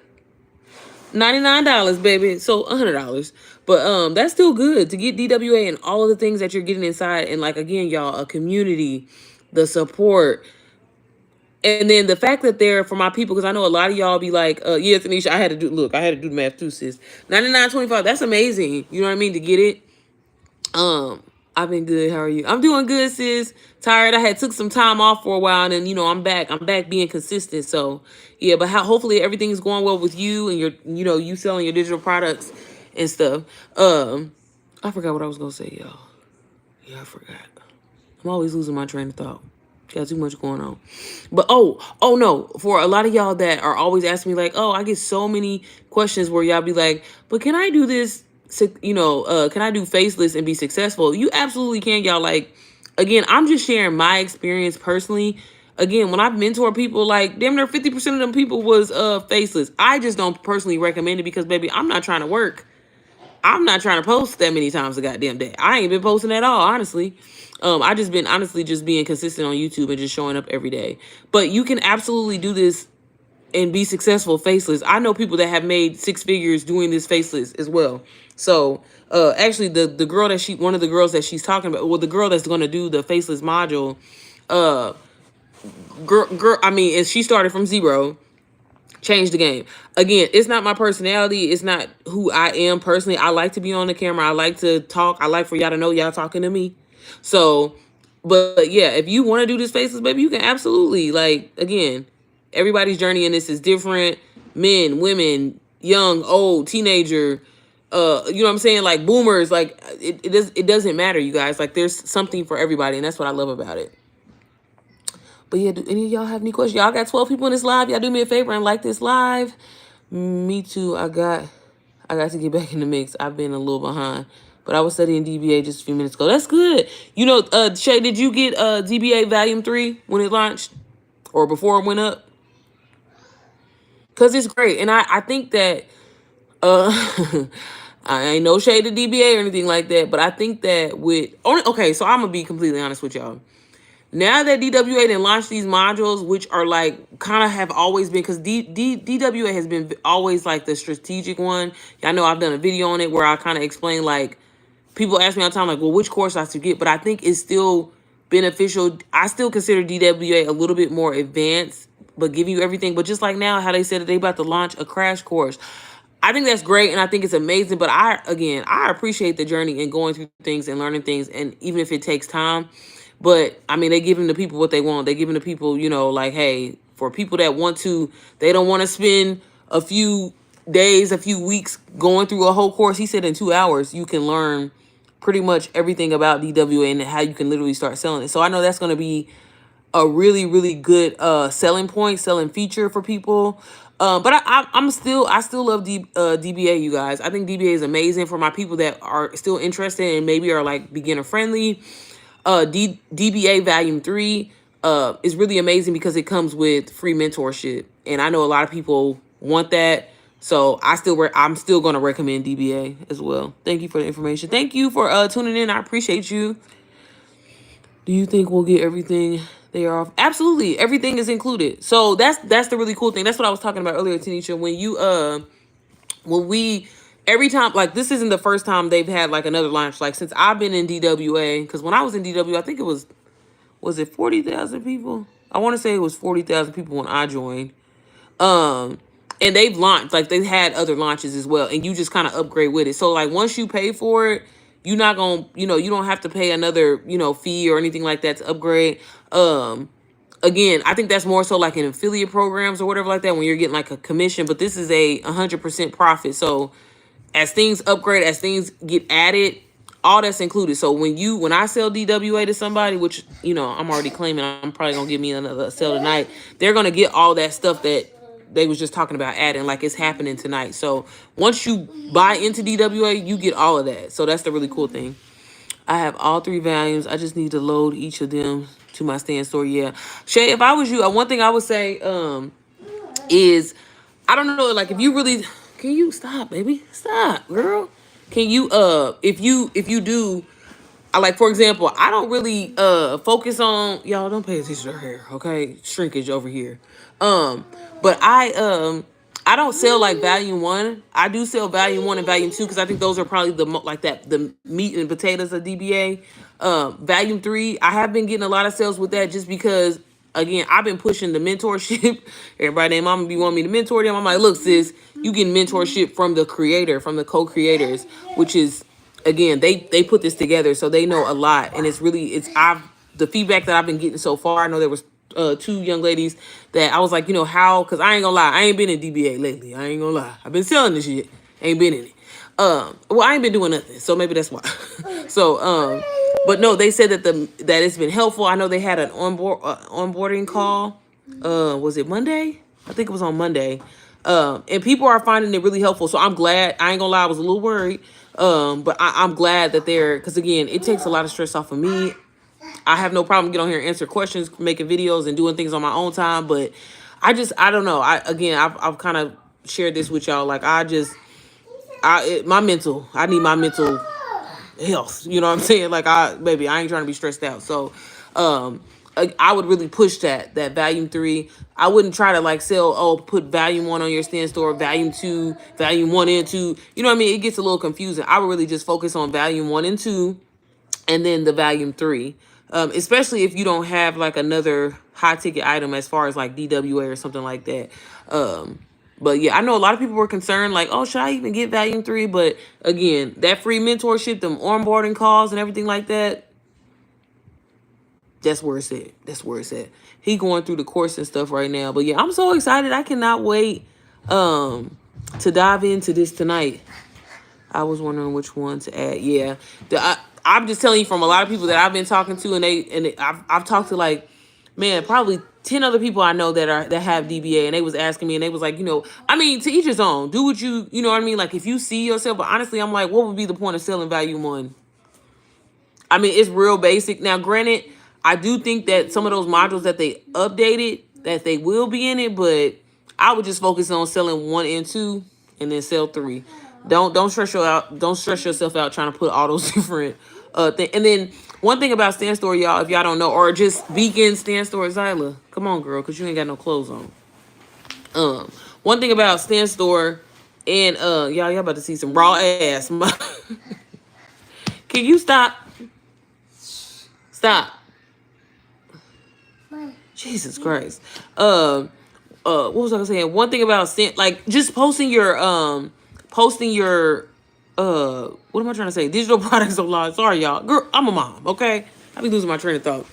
$99, baby. So $100. But that's still good to get DWA and all of the things that you're getting inside. And like, again, y'all, a community, the support. And then the fact that they're for my people, because I know a lot of y'all be like, yeah, Tanisha, I had to do the math too, sis. $99.25, that's amazing. You know what I mean? To get it. I've been good. How are you? I'm doing good, sis. Tired. I had took some time off for a while, and then I'm back. I'm back being consistent. So yeah, but hopefully everything's going well with you and your you selling your digital products and stuff. I forgot what I was gonna say, y'all. Yeah, I forgot. I'm always losing my train of thought. Got too much going on. But oh no, for a lot of y'all that are always asking me like, oh, I get so many questions where y'all be like, but can I do this? Can I do faceless and be successful? You absolutely can, y'all. Like, again, I'm just sharing my experience personally. Again, when I mentor people, like, damn near 50% of them people was faceless. I just don't personally recommend it because, baby, I'm not trying to work. I'm not trying to post that many times a goddamn day. I ain't been posting at all, honestly. I just been honestly just being consistent on YouTube and just showing up every day. But you can absolutely do this and be successful faceless. I know people that have made 6 figures doing this faceless as well. So actually the girl that one of the girls that she's talking about, well, the girl that's going to do the faceless module, girl, I mean, and she started from zero, changed the game. Again, it's not my personality. It's not who I am personally. I like to be on the camera. I like to talk. I like for y'all to know y'all talking to me. So, but yeah, if you want to do this faceless, baby, you can absolutely, like, again, everybody's journey in this is different. Men, women, young, old, teenager, you know what I'm saying? Like boomers, like it doesn't matter, you guys. Like there's something for everybody, and that's what I love about it. But yeah, do any of y'all have any questions? Y'all got 12 people in this live. Y'all do me a favor and like this live. Me too. I got to get back in the mix. I've been a little behind. But I was studying DBA just a few minutes ago. That's good. You know, Shay, did you get DBA Volume 3 when it launched? Or before it went up? Because it's great. And I think that I ain't no shade to DBA or anything like that. But I think that with okay, so I'm gonna be completely honest with y'all. Now that DWA done launched these modules, which are like kind of have always been, because DWA has been always like the strategic one. Y'all know I've done a video on it where I kind of explain, like, people ask me all the time, like, well, which course I should get? But I think it's still beneficial. I still consider DWA a little bit more advanced, but giving you everything. But just like now, how they said that they about to launch a crash course. I think that's great, and I think it's amazing. But I appreciate the journey and going through things and learning things, and even if it takes time. But I mean, they giving the people what they want. They giving the people, you know, like, hey, for people that want to, they don't want to spend a few days, a few weeks going through a whole course. He said in 2 hours, you can learn pretty much everything about DWA and how you can literally start selling it. So I know that's going to be a really, really good selling feature for people. But I still love DBA, you guys. I think DBA is amazing for my people that are still interested and maybe are like beginner friendly. DBA Volume 3 is really amazing because it comes with free mentorship. And I know a lot of people want that. So I'm still going to recommend DBA as well. Thank you for the information. Thank you for tuning in. I appreciate you. Do you think we'll get everything they are off? Absolutely. Everything is included. So that's the really cool thing. That's what I was talking about earlier, Tanisha. Every time, like, this isn't the first time they've had like another launch. Like, since I've been in DWA, because when I was in DWA, I think it was it 40,000 people? I want to say it was 40,000 people when I joined. And they've launched, like, they've had other launches as well, and you just kind of upgrade with it. So like once you pay for it, you're not gonna, you don't have to pay another, fee or anything like that to upgrade. Again, I think that's more so like in affiliate programs or whatever like that when you're getting like a commission, but this is a 100% profit. So as things upgrade, as things get added, all that's included. So when I sell DWA to somebody, which, I'm already claiming I'm probably going to give me another sale tonight, they're going to get all that stuff that they was just talking about adding, like it's happening tonight. So once you buy into DWA, you get all of that. So that's the really cool thing. I have all 3 volumes. I just need to load each of them to my Stan Store. Yeah. Shay, if I was you, one thing I would say is, I don't know, like, if you really... Can you stop, baby? Stop, girl. Can you, if you do, like, for example, I don't really focus on, y'all don't pay attention to her hair, okay? Shrinkage over here. But I don't sell like Volume 1. I do sell Volume 1 and Volume 2 because I think those are probably the meat and potatoes of DBA. Volume 3, I have been getting a lot of sales with that just because, again, I've been pushing the mentorship. Everybody named mama be wanting me to mentor them. I'm like, look, sis, you get mentorship from the creator, from the co-creators, which is, again, they put this together, so they know a lot. And the feedback that I've been getting so far, I know there was 2 young ladies that I was like, how, because I ain't gonna lie, I ain't been in DBA lately. I ain't gonna lie. I've been selling this shit. Ain't been in it. Well, I ain't been doing nothing, so maybe that's why. So, but no, they said that it's been helpful. I know they had an onboarding call. Was it Monday? I think it was on Monday. And people are finding it really helpful. So I'm glad. I ain't gonna lie, I was a little worried. But I'm glad that because again, it takes a lot of stress off of me. I have no problem getting on here and answer questions, making videos and doing things on my own time. But I don't know. I've kind of shared this with y'all. Like, I need my mental health. You know what I'm saying? Like I ain't trying to be stressed out. So I would really push that volume 3. I wouldn't try to like sell, put volume 1 on your stand store, volume 2, volume 1 and 2. You know what I mean? It gets a little confusing. I would really just focus on volume 1 and 2 and then the volume 3. Especially if you don't have like another high ticket item as far as like DWA or something like that. But yeah, I know a lot of people were concerned, like, oh, should I even get volume 3? But again, that free mentorship, them onboarding calls and everything like that, that's where it's at. That's where it's at. He going through the course and stuff right now. But yeah, I'm so excited. I cannot wait to dive into this tonight. I was wondering which one to add. Yeah, I'm just telling you from a lot of people that I've been talking to, and I've talked to like, man, probably 10 other people I know that have DBA, and they was asking me, and they was like, I mean, to each his own. Do what you know what I mean? Like if you see yourself, but honestly, I'm like, what would be the point of selling volume 1? I mean, it's real basic. Now, granted, I do think that some of those modules that they updated, that they will be in it, but I would just focus on selling 1 and 2 and then sell 3. Don't stress yourself out trying to put all those different things. And then one thing about Stand Store, y'all, if y'all don't know, or just vegan Stand Store, Zyla, come on, girl, because you ain't got no clothes on. One thing about Stand Store, and y'all about to see some raw ass. Can you stop? Stop. Jesus Christ. What was I gonna say? One thing about like just posting your what am I trying to say? Digital products online. Sorry, y'all. Girl, I'm a mom, okay? I be losing my train of thought.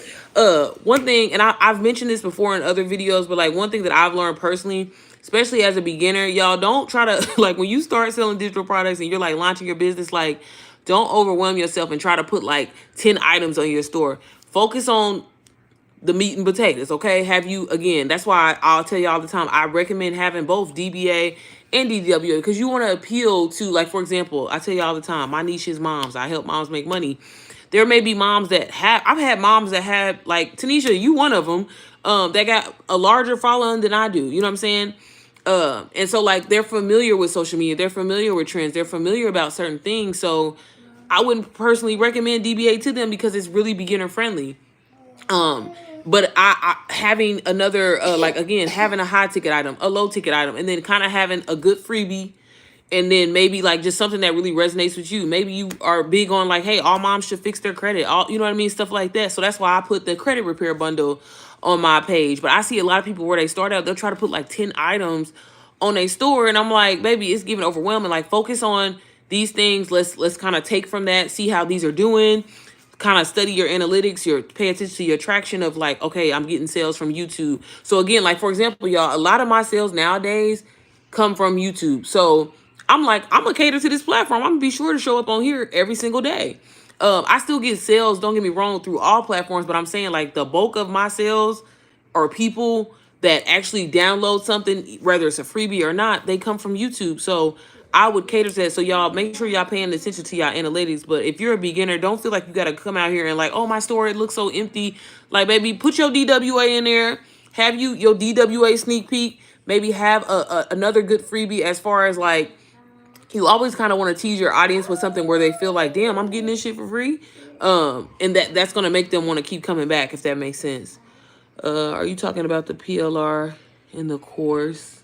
One thing, and I've mentioned this before in other videos, but like one thing that I've learned personally, especially as a beginner, y'all don't try to like when you start selling digital products and you're like launching your business, like don't overwhelm yourself and try to put like 10 items on your store. Focus on the meat and potatoes, okay? That's why I'll tell you all the time, I recommend having both DBA and DWA because you want to appeal to, like, for example, I tell you all the time, my niche is moms. I help moms make money. There may be moms that I've had moms that have, like, Tanisha, you one of them, that got a larger following than I do. You know what I'm saying? And so, like, they're familiar with social media. They're familiar with trends. They're familiar about certain things. So I wouldn't personally recommend DBA to them because it's really beginner friendly. But I having another like again having a high ticket item, a low ticket item, and then kind of having a good freebie, and then maybe like just something that really resonates with you. Maybe you are big on like, hey, all moms should fix their credit, all you know what I mean, stuff like that. So that's why I put the credit repair bundle on my page. But I see a lot of people where they start out, they'll try to put like 10 items on a store, and I'm like, baby, it's getting overwhelming. Like focus on these things. Let's kind of take from that, see how these are doing. Kind of study your analytics, pay attention to your traction of like, okay, I'm getting sales from YouTube. So again, like for example, y'all, a lot of my sales nowadays come from YouTube. So I'm like, I'm gonna cater to this platform. I'm gonna be sure to show up on here every single day. I still get sales, don't get me wrong, through all platforms, but I'm saying like the bulk of my sales are people that actually download something, whether it's a freebie or not, they come from YouTube. So I would cater to that. So y'all make sure y'all paying attention to y'all analytics. But if you're a beginner, don't feel like you got to come out here and like, oh, my store, it looks so empty. Like, baby, put your DWA in there. Have your DWA sneak peek. Maybe have another good freebie as far as like, you always kind of want to tease your audience with something where they feel like, damn, I'm getting this shit for free. And that's going to make them want to keep coming back, if that makes sense. Are you talking about the PLR in the course?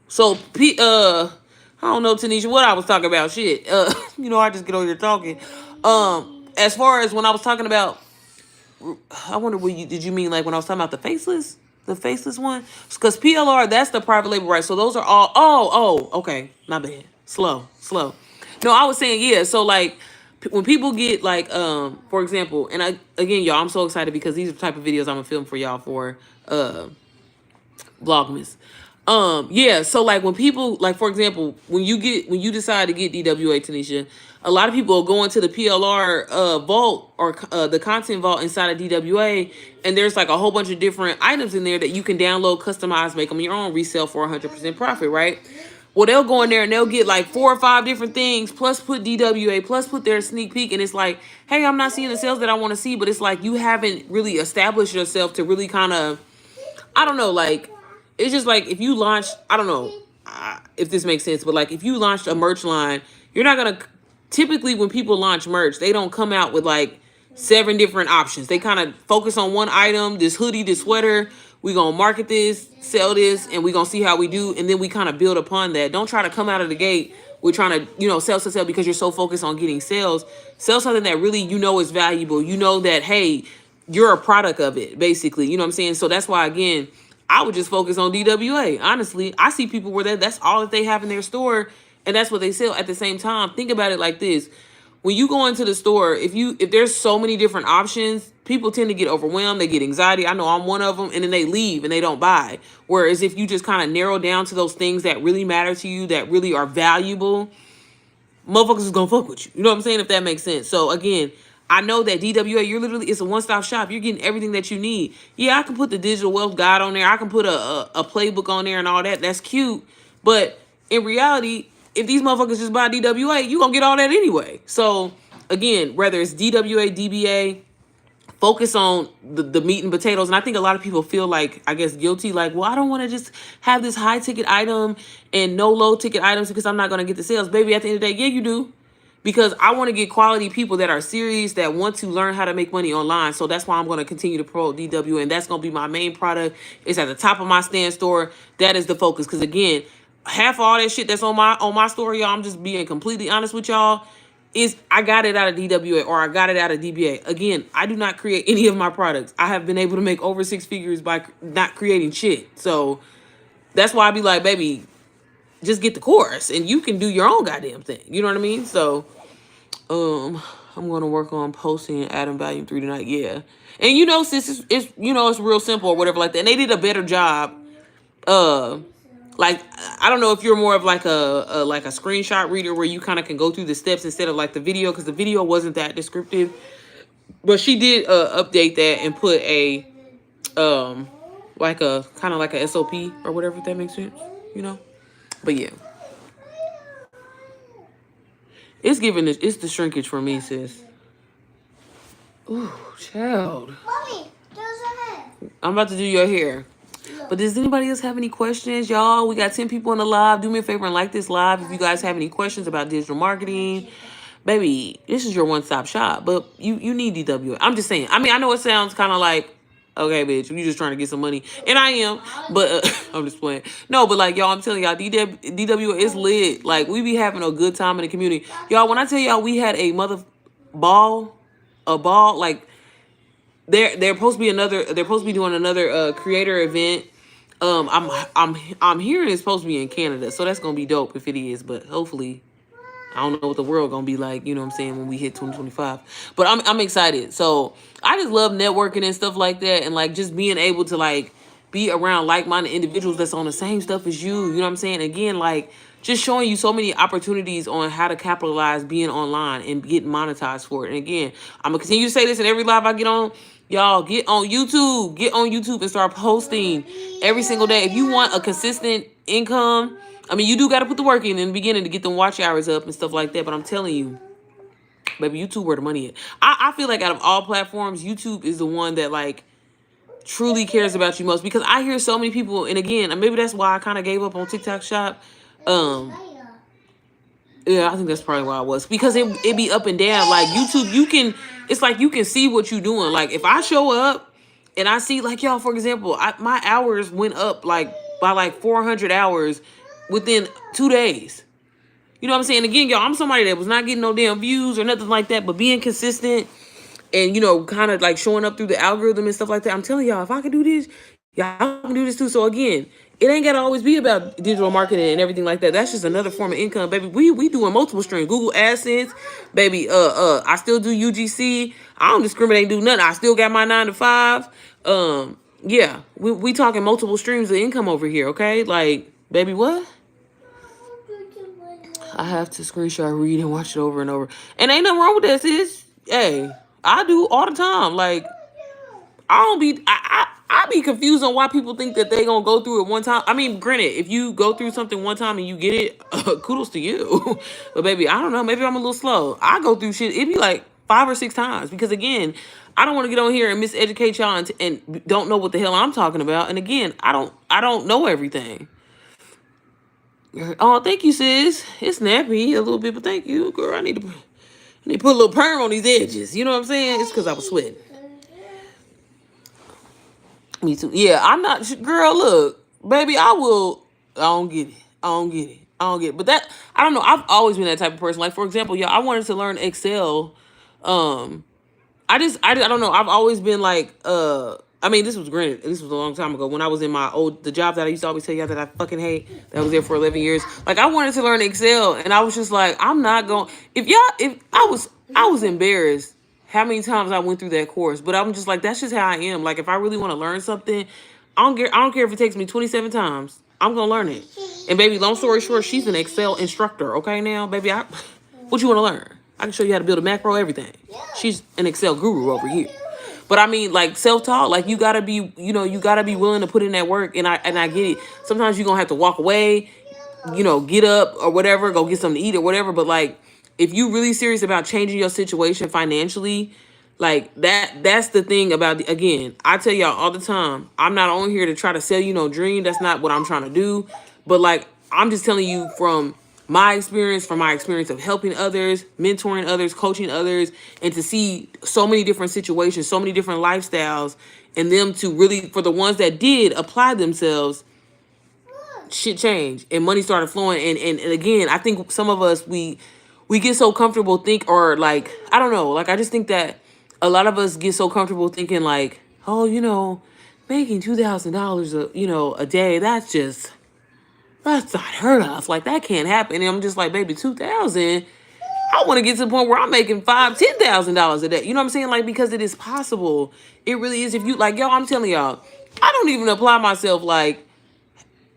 So, I don't know, Tanisha, what I was talking about. Shit. I just get over here talking. As far as when I was talking about, I wonder did you mean like when I was talking about the faceless one? Because PLR, that's the private label, right? So those are all, okay. My bad. Slow. No, I was saying, yeah. So like when people get like, for example, and again, y'all, I'm so excited because these are the type of videos I'm gonna film for y'all for, Vlogmas. Yeah, so like when people, like for example, when you decide to get DWA, Tanisha, a lot of people will go into the PLR vault or the content vault inside of DWA, and there's like a whole bunch of different items in there that you can download, customize, make them your own, resell for 100% profit, right? Well, they'll go in there and they'll get like 4 or 5 different things, plus put DWA, plus put their sneak peek, and it's like, hey, I'm not seeing the sales that I want to see, but it's like you haven't really established yourself to really kind of, I don't know, like, it's just like if you launched, I don't know if this makes sense, but like if you launched a merch line, You're not gonna typically when people launch merch, they don't come out with like 7 different options. They kind of focus on one item, this hoodie, this sweater. We gonna market this, sell this, and we gonna see how we do, and then we kind of build upon that. Don't try to come out of the gate. We're trying to, you know, sell because you're so focused on getting sales. Sell something that really you know is valuable. You know that, hey, you're a product of it, basically. You know what I'm saying? So that's why, again, I would just focus on DWA. Honestly, I see people where that's all that they have in their store, and that's what they sell. At the same time, think about it like this. When you go into the store, if there's so many different options, people tend to get overwhelmed. They get anxiety. I know I'm one of them, and then they leave and they don't buy. Whereas if you just kind of narrow down to those things that really matter to you, that really are valuable, motherfuckers is gonna fuck with you. You know what I'm saying? If that makes sense. So again, I know that DWA, it's a one-stop shop. You're getting everything that you need. Yeah, I can put the digital wealth guide on there. I can put a playbook on there and all that. That's cute. But in reality, if these motherfuckers just buy DWA, you gonna get all that anyway. So again, whether it's DWA, DBA, focus on the meat and potatoes. And I think a lot of people feel like, I guess, guilty. Like, well, I don't want to just have this high ticket item and no low ticket items because I'm not going to get the sales. Baby, at the end of the day, yeah, you do. Because I want to get quality people that are serious, that want to learn how to make money online. So that's why I'm going to continue to promote DWA. And that's going to be my main product. It's at the top of my stand store. That is the focus. Because again, half of all that shit that's on my store, y'all, I'm just being completely honest with y'all, is I got it out of DWA or I got it out of DBA. Again, I do not create any of my products. I have been able to make over 6 figures by not creating shit. So that's why I be like, baby, just get the course and you can do your own goddamn thing. You know what I mean? So I'm going to work on posting Adam Volume 3 tonight. Yeah. And you know, sis, it's you know, it's real simple or whatever like that. And they did a better job. Like, I don't know if you're more of like a screenshot reader where you kind of can go through the steps instead of like the video, because the video wasn't that descriptive. But she did update that and put a like a kind of like a SOP or whatever, if that makes sense, you know. But yeah, it's the shrinkage for me, sis. Ooh, child. Mommy, there's a head. I'm about to do your hair. But does anybody else have any questions, y'all? We got 10 people in the live. Do me a favor and like this live if you guys have any questions about digital marketing. Baby, this is your one-stop shop. But you need DWA. I'm just saying. I mean, I know it sounds kind of like, okay, bitch, you just trying to get some money. And I am. But I'm just playing. No, but like, y'all, I'm telling y'all, DWA is lit. Like, we be having a good time in the community. Y'all, when I tell y'all we had a ball, like, they're supposed to be doing another creator event. I'm hearing it's supposed to be in Canada, so that's gonna be dope if it is. But hopefully, I don't know what the world gonna be like. You know what I'm saying, when we hit 2025. But I'm excited. So I just love networking and stuff like that, and like just being able to like be around like-minded individuals that's on the same stuff as you. You know what I'm saying? Again, like just showing you so many opportunities on how to capitalize being online and getting monetized for it. And again, I'm gonna continue to say this in every live I get on. Y'all, get on YouTube and start posting every single day. If you want a consistent income, I mean, you do got to put the work in the beginning to get them watch hours up and stuff like that. But I'm telling you, baby, YouTube where the money is. I feel like out of all platforms, YouTube is the one that like truly cares about you most, because I hear so many people, and again, maybe that's why I kind of gave up on TikTok Shop. Yeah, I think that's probably why I was, because it be up and down. Like YouTube, it's like you can see what you're doing. Like if I show up and I see, like, y'all, for example, my hours went up like by like 400 hours within 2 days. You know what I'm saying? Again, y'all, I'm somebody that was not getting no damn views or nothing like that, but being consistent and, you know, kind of like showing up through the algorithm and stuff like that. I'm telling y'all, if I can do this, y'all can do this too. So again, it ain't gotta always be about digital marketing and everything like that. That's just another form of income, baby. We doing multiple streams. Google AdSense, baby. I still do UGC. I don't discriminate, do nothing. I still got my 9 to 5. Yeah, we talking multiple streams of income over here. Okay, like, baby, what? I have to screenshot, read, and watch it over and over. And ain't nothing wrong with that, sis. Hey, I do all the time. Like, I be confused on why people think that they gonna go through it one time. I mean, granted, if you go through something one time and you get it, kudos to you. But baby, I don't know. Maybe I'm a little slow. I go through shit. It be like 5 or 6 times, because again, I don't want to get on here and miseducate y'all and don't know what the hell I'm talking about. And again, I don't know everything. Oh, thank you, sis. It's snappy a little bit, but thank you, girl. I need to put a little perm on these edges. You know what I'm saying? It's because I was sweating. Me too. Yeah, I'm not, girl. Look, baby, I will. I don't get it. I don't get it. I don't get it. But that, I don't know. I've always been that type of person. Like, for example, yeah, I wanted to learn Excel. I don't know. I've always been like, I mean, this was granted. This was a long time ago when I was in the job that I used to always tell you that I fucking hate. That I was there for 11 years. Like, I wanted to learn Excel, and I was just like, I'm not going. If I was embarrassed how many times I went through that course, but I'm just like, that's just how I am. Like, if I really want to learn something, I don't care if it takes me 27 times. I'm gonna learn it. And baby, long story short, she's an Excel instructor. Okay, now, baby, what you want to learn? I can show you how to build a macro, everything. She's an Excel guru over here. But I mean, like, self-taught, like, you gotta be, you gotta be willing to put in that work. And I get it. Sometimes you're gonna have to walk away, get up or whatever, go get something to eat or whatever. But like, if you really serious about changing your situation financially, like that's the thing about again, I tell y'all all the time, I'm not on here to try to sell you no dream. That's not what I'm trying to do. But like, I'm just telling you from my experience of helping others, mentoring others, coaching others, and to see so many different situations, so many different lifestyles, and them to really, for the ones that did apply themselves, shit changed and money started flowing. And again, I think some of us, we get so comfortable or like, I don't know, like, I just think that a lot of us get so comfortable thinking like, oh, making $2,000 a day, that's not heard of. Like, that can't happen. And I'm just like, baby, 2,000. I want to get to the point where I'm making $5,000-$10,000 a day. You know what I'm saying? Like, because it is possible. It really is. If you like, yo, I'm telling y'all, I don't even apply myself like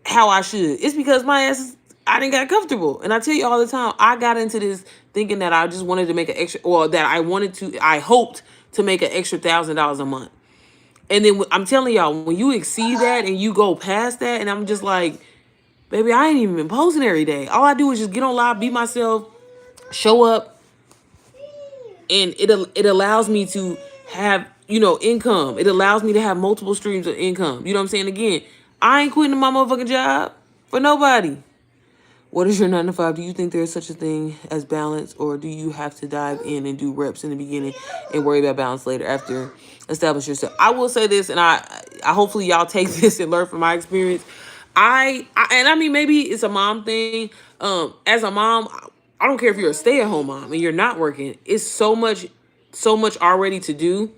how I should. It's because I didn't get comfortable. And I tell you all the time, I got into this thinking that I just wanted to make an extra, or that I hoped to make an extra $1,000 a month. And then I'm telling y'all, when you exceed that and you go past that, and I'm just like, baby, I ain't even been posting every day. All I do is just get on live, be myself, show up, and it allows me to have, income. It allows me to have multiple streams of income. You know what I'm saying? Again, I ain't quitting my motherfucking job for nobody. What is your 9 to 5? Do you think there's such a thing as balance, or do you have to dive in and do reps in the beginning and worry about balance later after establish yourself? I will say this, and I hopefully y'all take this and learn from my experience. I mean, maybe it's a mom thing. As a mom, I don't care if you're a stay-at-home mom and you're not working. It's so much already to do.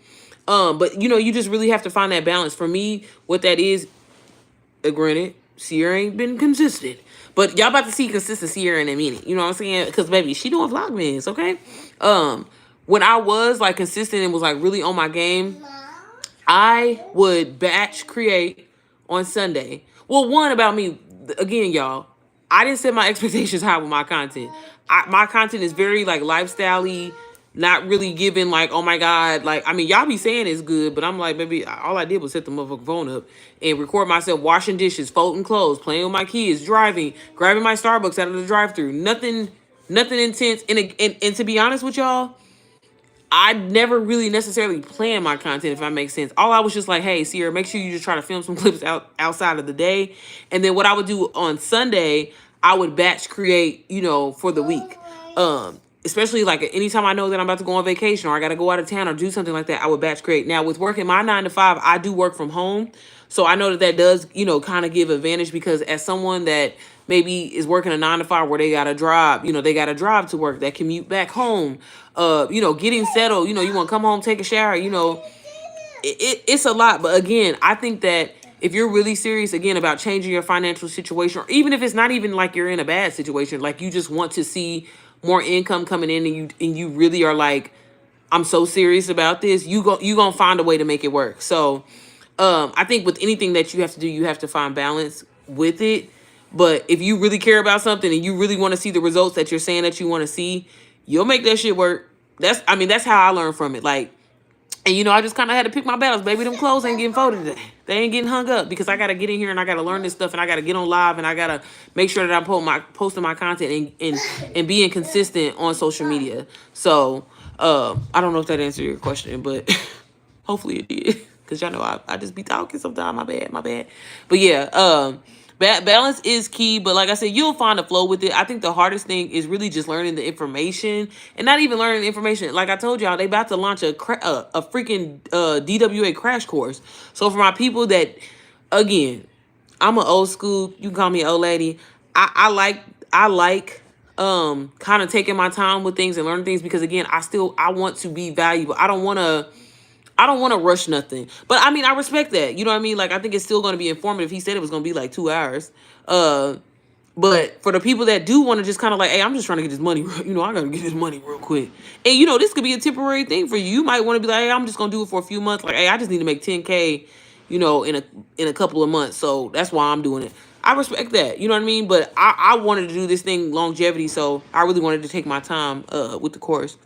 But you just really have to find that balance. For me, what that is, granted, Sierra ain't been consistent. But y'all about to see consistent Sierra in a minute. You know what I'm saying? Because, baby, she doing Vlogmas, okay? When I was, like, consistent and was, like, really on my game, I would batch create on Sunday. Well, one about me, again, y'all, I didn't set my expectations high with my content. My content is very, like, lifestyle-y, not really giving, like, oh, my God. Like, I mean, y'all be saying it's good, but I'm like, baby, all I did was set the motherfucking phone up and record myself washing dishes, folding clothes, playing with my kids, driving, grabbing my Starbucks out of the drive-thru. Nothing intense. And to be honest with y'all, I never really necessarily planned my content, if that makes sense. All I was just like, hey, Sierra, make sure you just try to film some clips outside of the day. And then what I would do on Sunday, I would batch create, for the week. Especially like anytime I know that I'm about to go on vacation or I got to go out of town or do something like that, I would batch create. Now, with working my 9 to 5, I do work from home. So I know that does, kind of give advantage, because as someone that maybe is working a 9 to 5 where they got to drive, they got to drive to work, that commute back home, getting settled, you want to come home, take a shower, it's a lot. But again, I think that if you're really serious, again, about changing your financial situation, or even if it's not even like you're in a bad situation, like you just want to see more income coming in, and you really are like, I'm so serious about this, you gonna find a way to make it work. So I think with anything that you have to do, you have to find balance with it. But if you really care about something and you really want to see the results that you're saying that you want to see, you'll make that shit work. That's how I learned from it. Like, and I just kind of had to pick my battles. Baby, them clothes ain't getting folded today. They ain't getting hung up, because I got to get in here and I got to learn this stuff, and I got to get on live, and I got to make sure that I'm posting my content and being consistent on social media. So I don't know if that answered your question, but hopefully it did. Because y'all know I just be talking sometimes. My bad. But yeah, balance is key. But like I said, you'll find a flow with it. I think the hardest thing is really just learning the information and not even learning the information. Like I told y'all, they about to launch a freaking DWA crash course. So for my people that, again, I'm an old school. You can call me an old lady. I like kind of taking my time with things and learning things because again, I want to be valuable. I don't want to rush nothing. But I mean, I respect that. You know what I mean? Like I think it's still going to be informative. He said it was going to be like 2 hours. But for the people that do want to just kind of like, hey, I'm just trying to get this money. You know, I got to get this money real quick. And you know, this could be a temporary thing for you. You might want to be like, hey, I'm just going to do it for a few months. Like, hey, I just need to make 10K, you know, in a couple of months. So that's why I'm doing it. I respect that. You know what I mean? But I wanted to do this thing longevity. So I really wanted to take my time with the course.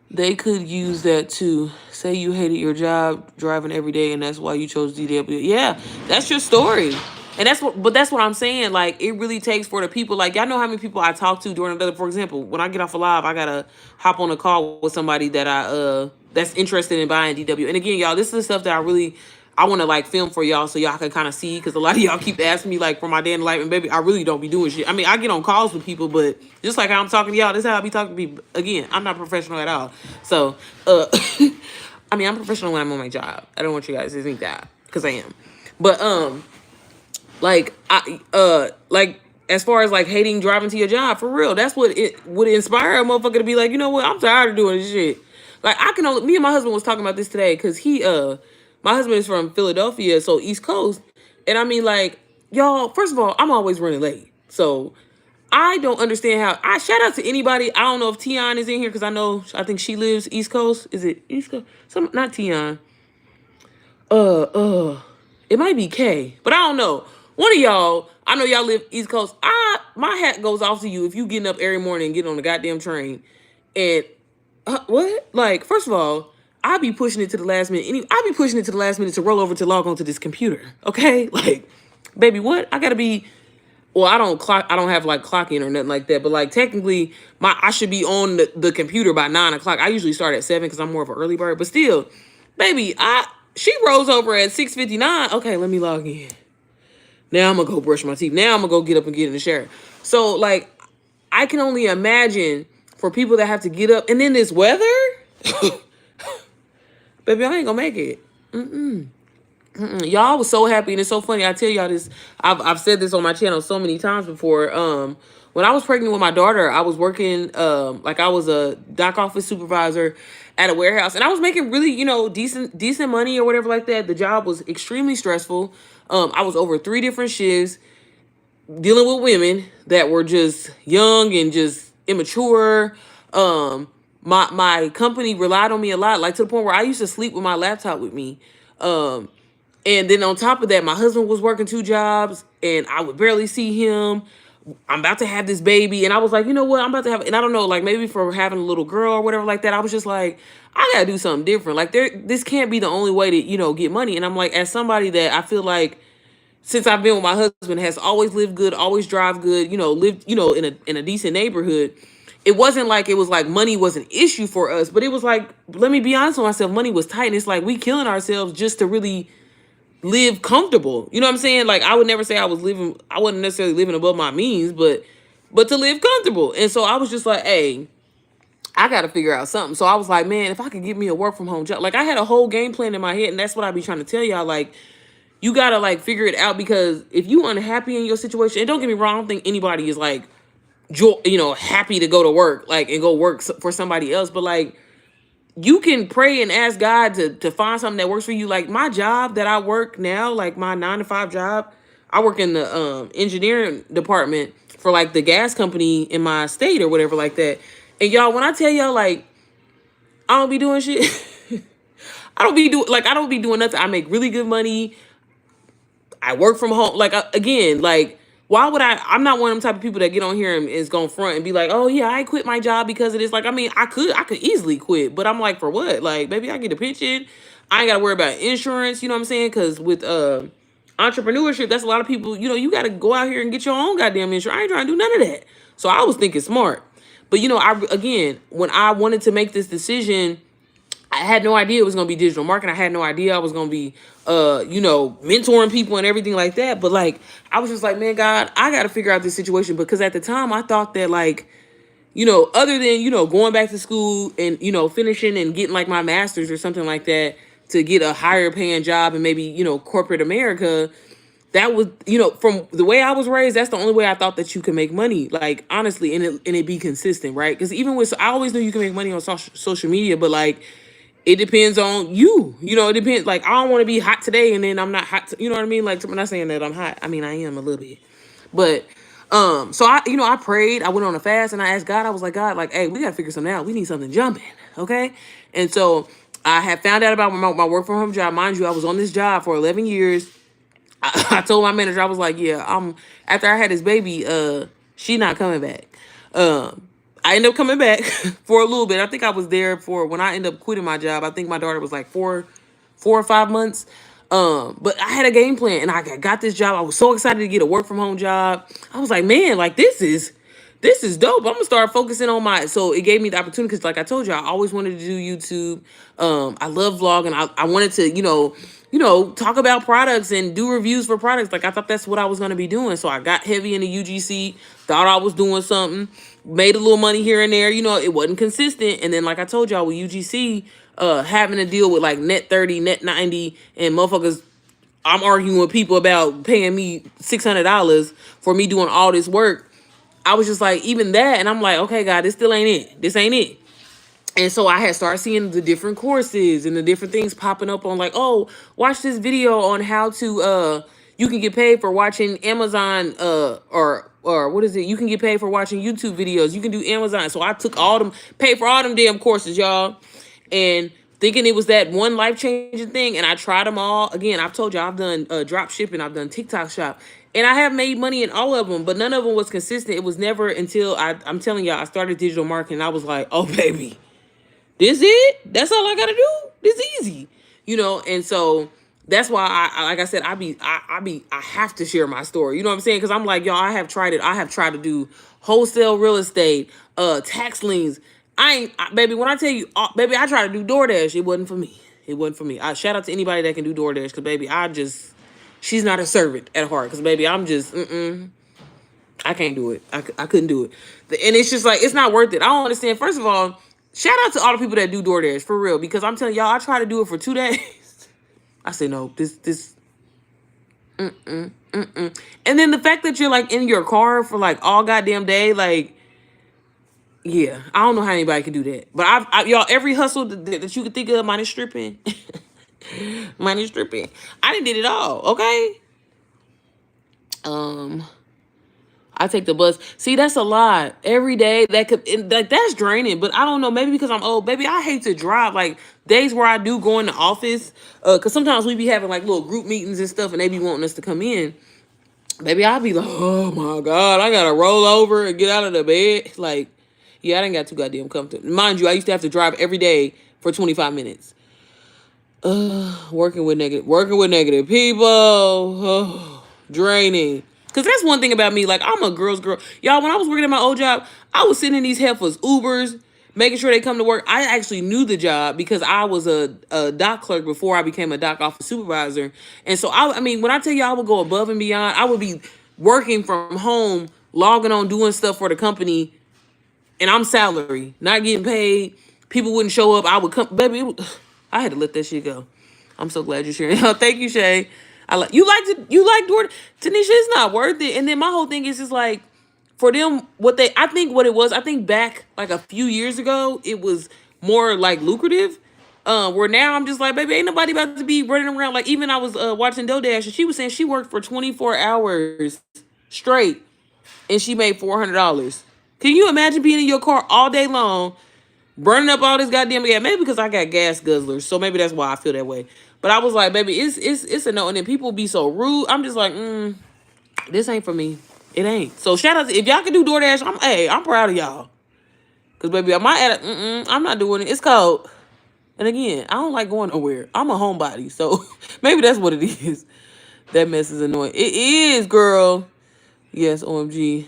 They could use that too. Say you hated your job driving every day and that's why you chose DW. Yeah, that's your story. And that's what I'm saying. Like, it really takes for the people. Like, y'all know how many people I talk to during another, for example, when I get off a live, I gotta hop on a call with somebody that that's interested in buying DW. And again, y'all, this is the stuff that I want to like film for y'all so y'all can kind of see, because a lot of y'all keep asking me like for my day in life, and baby, I really don't be doing shit. I mean, I get on calls with people, but just like how I'm talking to y'all, this is how I be talking to people. Again, I'm not professional at all. So, I mean, I'm professional when I'm on my job. I don't want you guys to think that, because I am. But like as far as like hating driving to your job, for real, that's what it would inspire a motherfucker to be like, you know what, I'm tired of doing this shit. Like, me and my husband was talking about this today, because my husband is from Philadelphia, so East Coast. And I mean, like, y'all, first of all, I'm always running late. So I don't understand how. I shout out to anybody. I don't know if Tion is in here, because I think she lives East Coast. Is it East Coast? Not Tion. It might be Kay, but I don't know. One of y'all, I know y'all live East Coast. My hat goes off to you if you getting up every morning and getting on the goddamn train. And what? Like, first of all, I be pushing it to the last minute. I be pushing it to the last minute to roll over to log on to this computer. Okay? Like, baby, what? I gotta be. Well, I don't have like clocking or nothing like that. But like technically, I should be on the computer by 9 o'clock. I usually start at 7 because I'm more of an early bird. But still, baby, she rolls over at 6:59. Okay, let me log in. Now I'm gonna go brush my teeth. Now I'm gonna go get up and get in the shower. So like, I can only imagine for people that have to get up and then this weather. Baby, I ain't gonna make it. Y'all was so happy, and it's so funny. I tell y'all this. I've said this on my channel so many times before. When I was pregnant with my daughter, I was working like I was a dock office supervisor at a warehouse, and I was making really, decent money or whatever like that. The job was extremely stressful. I was over 3 different shifts dealing with women that were just young and just immature. My company relied on me a lot, like to the point where I used to sleep with my laptop with me. And then on top of that, my husband was working 2 jobs and I would barely see him. I'm about to have this baby. And I was like, you know what? I'm about to have, and I don't know, like maybe for having a little girl or whatever like that, I was just like, I gotta do something different. Like this can't be the only way to, get money. And I'm like, as somebody that I feel like since I've been with my husband has always lived good, always drive good, lived, in a decent neighborhood. It wasn't like it was like money was an issue for us, but it was like, let me be honest with myself, money was tight. And it's like we killing ourselves just to really live comfortable. You know what I'm saying? Like, I would never say I wasn't necessarily living above my means, but to live comfortable. And so I was just like, hey, I got to figure out something. So I was like, man, if I could get me a work from home job, like I had a whole game plan in my head. And that's what I be trying to tell y'all. Like, you got to like figure it out, because if you unhappy in your situation, and don't get me wrong, I don't think anybody is like, happy to go to work, like, and go work for somebody else. But like, you can pray and ask God to find something that works for you. Like my job that I work now, like my 9-to-5 job, I work in the engineering department for like the gas company in my state or whatever like that. And y'all, when I tell y'all, like, I don't be doing shit. I don't be doing nothing. I make really good money. I work from home. Like, again, like, why would I'm not one of them type of people that get on here and is going to front and be like, oh yeah, I quit my job because of this. Like, I mean, I could easily quit, but I'm like, for what? Like, baby, I get a pension. I ain't got to worry about insurance. You know what I'm saying? Because with entrepreneurship, that's a lot of people, you got to go out here and get your own goddamn insurance. I ain't trying to do none of that. So I was thinking smart. But, when I wanted to make this decision, had no idea it was gonna be digital marketing. I had no idea I was gonna be mentoring people and everything like that. But like I was just like, man, God, I gotta figure out this situation because at the time I thought that like, other than, going back to school and, finishing and getting like my master's or something like that to get a higher paying job and maybe, corporate America, that was, from the way I was raised, that's the only way I thought that you can make money. Like, honestly, and it be consistent, right? Because even with, I always knew you can make money on social media, but like, it depends on you. It depends. Like, I don't want to be hot today and then I'm not hot. You know what I mean? Like, I'm not saying that I'm hot. I mean, I am a little bit. But, so I prayed. I went on a fast and I asked God, I was like, God, like, hey, we got to figure something out. We need something jumping. Okay. And so I had found out about my work from home job. Mind you, I was on this job for 11 years. I told my manager, I was like, yeah, after I had this baby, she not coming back. I ended up coming back for a little bit. I think I was there for when I ended up quitting my job. I think my daughter was like 4 or 5 months. But I had a game plan and I got this job. I was so excited to get a work from home job. I was like, man, like this is dope. I'm gonna start focusing on so it gave me the opportunity because like I told you, I always wanted to do YouTube. I love vlogging. I wanted to, talk about products and do reviews for products. Like I thought that's what I was gonna be doing. So I got heavy into UGC, thought I was doing something, made a little money here and there. It wasn't consistent. And then like I told y'all with UGC, having to deal with like net 30, net 90 and motherfuckers, I'm arguing with people about paying me $600 for me doing all this work. I was just like, even that, and I'm like, okay, God, this still ain't it. This ain't it. And so I had started seeing the different courses and the different things popping up on like, oh, watch this video on how to you can get paid for watching Amazon or what is it? You can get paid for watching YouTube videos. You can do Amazon. So I took paid for all them damn courses, y'all. And thinking it was that one life-changing thing, and I tried them all. Again, I've told you I've done drop shipping, I've done TikTok shop, and I have made money in all of them, but none of them was consistent. It was never until I'm telling y'all, I started digital marketing. I was like, oh baby, this it? That's all I gotta do? This easy, And so that's why I like I said, I have to share my story. You know what I'm saying? Because I'm like, y'all, I have tried it. I have tried to do wholesale real estate, tax liens. Baby, when I tell you, baby, I tried to do DoorDash. It wasn't for me. It wasn't for me. I shout out to anybody that can do DoorDash because, baby, she's not a servant at heart because, baby, I'm just, I can't do it. I couldn't do it. And it's just like, it's not worth it. I don't understand. First of all, shout out to all the people that do DoorDash for real because I'm telling y'all, I tried to do it for 2 days. I said, no, and then the fact that you're like in your car for like all goddamn day, like, yeah, I don't know how anybody can do that. But y'all, every hustle that you could think of, minus stripping, I done did it all. Okay. I take the bus. See, that's a lot every day. That's draining. But I don't know. Maybe because I'm old, baby. I hate to drive. Like days where I do go in the office, because sometimes we be having like little group meetings and stuff, and they be wanting us to come in. Baby, I'll be like, oh my God, I gotta roll over and get out of the bed. Like, yeah, I didn't got too goddamn comfortable. Mind you, I used to have to drive every day for 25 minutes. Working with negative people. Draining. Because that's one thing about me. Like, I'm a girl's girl. Y'all, when I was working at my old job, I was sending these heifers Ubers, making sure they come to work. I actually knew the job because I was a dock clerk before I became a dock office supervisor. And so, I mean, when I tell you I would go above and beyond, I would be working from home, logging on, doing stuff for the company, and I'm salary, not getting paid. People wouldn't show up. I would come, baby. I had to let that shit go. I'm so glad you're sharing. Thank you, Shay. You like DoorDash. Tanisha, it's not worth it. And then my whole thing is just like, for them, I think back like a few years ago, it was more like lucrative. Where now I'm just like, baby, ain't nobody about to be running around. Like even I was watching DoorDash and she was saying she worked for 24 hours straight and she made $400. Can you imagine being in your car all day long, burning up all this goddamn gas? Maybe because I got gas guzzlers, so maybe that's why I feel that way. But I was like, baby, it's a no. And then people be so rude. I'm just like, this ain't for me. It ain't. So shout out to, if y'all can do DoorDash, I'm proud of y'all. Cause baby, I'm not doing it. It's cold. And again, I don't like going nowhere. I'm a homebody, so maybe that's what it is. That mess is annoying. It is, girl. Yes, OMG.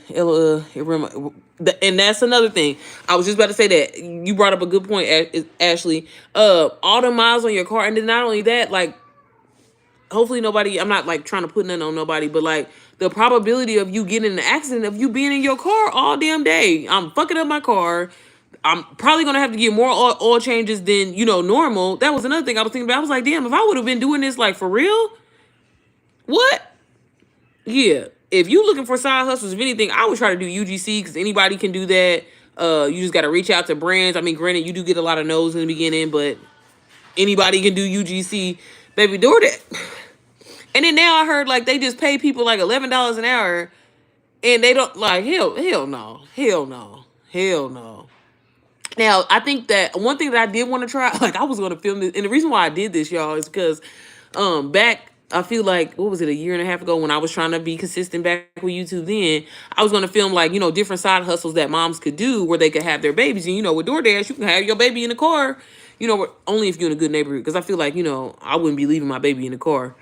And that's another thing. I was just about to say that. You brought up a good point, Ashley. All the miles on your car, and then not only that, like, hopefully nobody, I'm not like trying to put nothing on nobody, but like the probability of you getting in an accident, of you being in your car all damn day. I'm fucking up my car. I'm probably gonna have to get more oil changes than, you know, normal. That was another thing I was thinking about. I was like, damn, if I would have been doing this like for real, what? Yeah. If you looking for side hustles, if anything, I would try to do UGC because anybody can do that. You just gotta reach out to brands. I mean, granted, you do get a lot of no's in the beginning, but anybody can do UGC. Baby, do that. And then now I heard like they just pay people like $11 an hour, and they don't like hell no, hell no, hell no. Now I think that one thing that I did want to try, like I was gonna film this, and the reason why I did this, y'all, is because back I feel like what was it, a year and a half ago, when I was trying to be consistent back with YouTube, then I was gonna film like, you know, different side hustles that moms could do where they could have their babies. And you know, with DoorDash you can have your baby in the car, you know, only if you're in a good neighborhood, because I feel like, you know, I wouldn't be leaving my baby in the car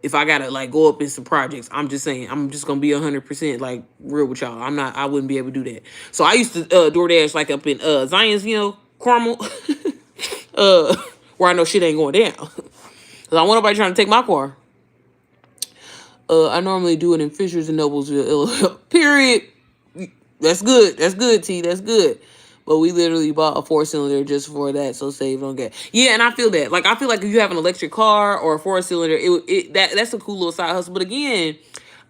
if I gotta like go up in some projects. I'm just saying, I'm just gonna be 100% like real with y'all. I wouldn't be able to do that. So I used to DoorDash like up in Zion's, you know, Carmel, where I know shit ain't going down. Cause I want nobody trying to take my car. I normally do it in Fishers and Noblesville, Illinois. Period. That's good. That's good, T. That's good. But we literally bought a 4-cylinder just for that, so save on gas. Yeah, and I feel that. Like, I feel like if you have an electric car or a 4-cylinder, that's a cool little side hustle. But again,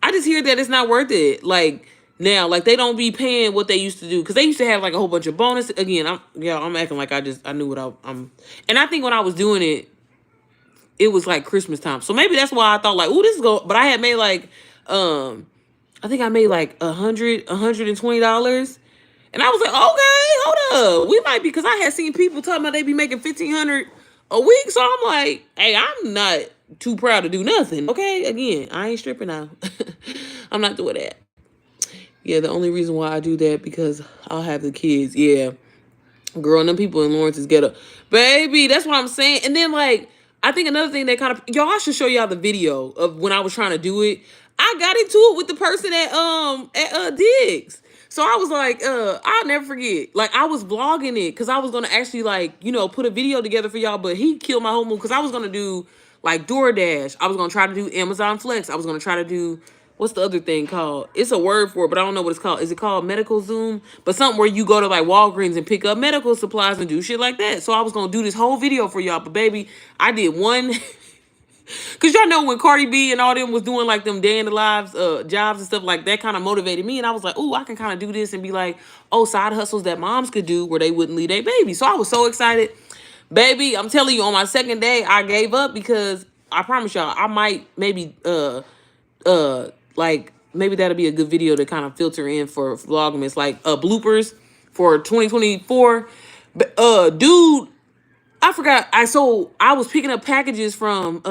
I just hear that it's not worth it. Like now, like they don't be paying what they used to do, because they used to have like a whole bunch of bonuses. Again, I'm acting like I knew what I'm. And I think when I was doing it, it was like Christmas time, so maybe that's why I thought like, oh, this is go. But I had made like, I think I made like $120. And I was like, okay, hold up. We might be, because I had seen people talking about they be making $1,500 a week. So I'm like, hey, I'm not too proud to do nothing. Okay, again, I ain't stripping now. I'm not doing that. Yeah, the only reason why I do that because I'll have the kids. Yeah, girl, and them people in Lawrence is ghetto. Baby, that's what I'm saying. And then like, I think another thing that kind of, y'all, I should show y'all the video of when I was trying to do it. I got into it with the person at Diggs. So I was like, I'll never forget. Like, I was vlogging it because I was gonna actually like, you know, put a video together for y'all, but he killed my whole move because I was gonna do like DoorDash. I was gonna try to do Amazon Flex. I was gonna try to do, what's the other thing called? It's a word for it, but I don't know what it's called. Is it called Medical Zoom? But something where you go to like Walgreens and pick up medical supplies and do shit like that. So I was gonna do this whole video for y'all, but baby, I did one. Cause y'all know when Cardi B and all them was doing like them day in the lives jobs and stuff like that, kind of motivated me, and I was like, oh, I can kind of do this and be like, oh, side hustles that moms could do where they wouldn't leave their baby. So I was so excited, baby. I'm telling you, on my second day, I gave up because I promise y'all, I might maybe like maybe that'll be a good video to kind of filter in for Vlogmas, like bloopers for 2024. But dude, I forgot. I was picking up packages from